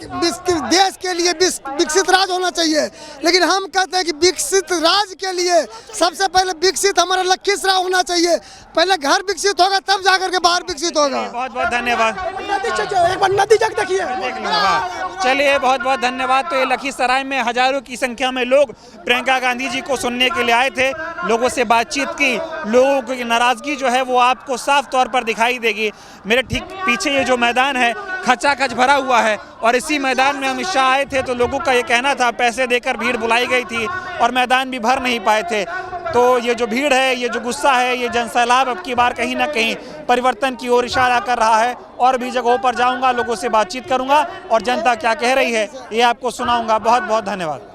देश के लिए विकसित राज्य होना चाहिए, लेकिन हम कहते हैं कि विकसित राज्य के लिए सबसे पहले विकसित हमारा लखीसराय होना चाहिए। पहले घर विकसित होगा तब जाकर के बाहर विकसित होगा। बहुत बहुत धन्यवाद। एक बार नदी जग देखिए। चलिए, बहुत बहुत धन्यवाद। तो ये लखीसराय में हजारों की संख्या में लोग प्रियंका गांधी जी को सुनने के लिए आए थे, लोगों से बातचीत की। लोगों की नाराजगी जो है वो आपको साफ तौर पर दिखाई देगी। मेरे ठीक पीछे ये जो मैदान है खचाखच भरा हुआ है, और इसी मैदान में अमित शाह आए थे तो लोगों का ये कहना था, पैसे देकर भीड़ बुलाई गई थी और मैदान भी भर नहीं पाए थे। तो ये जो भीड़ है, ये जो गुस्सा है, ये जनसैलाब अब की बार कहीं ना कहीं परिवर्तन की ओर इशारा कर रहा है। और भी जगहों पर जाऊंगा, लोगों से बातचीत करूंगा और जनता क्या कह रही है ये आपको सुनाऊंगा। बहुत बहुत धन्यवाद।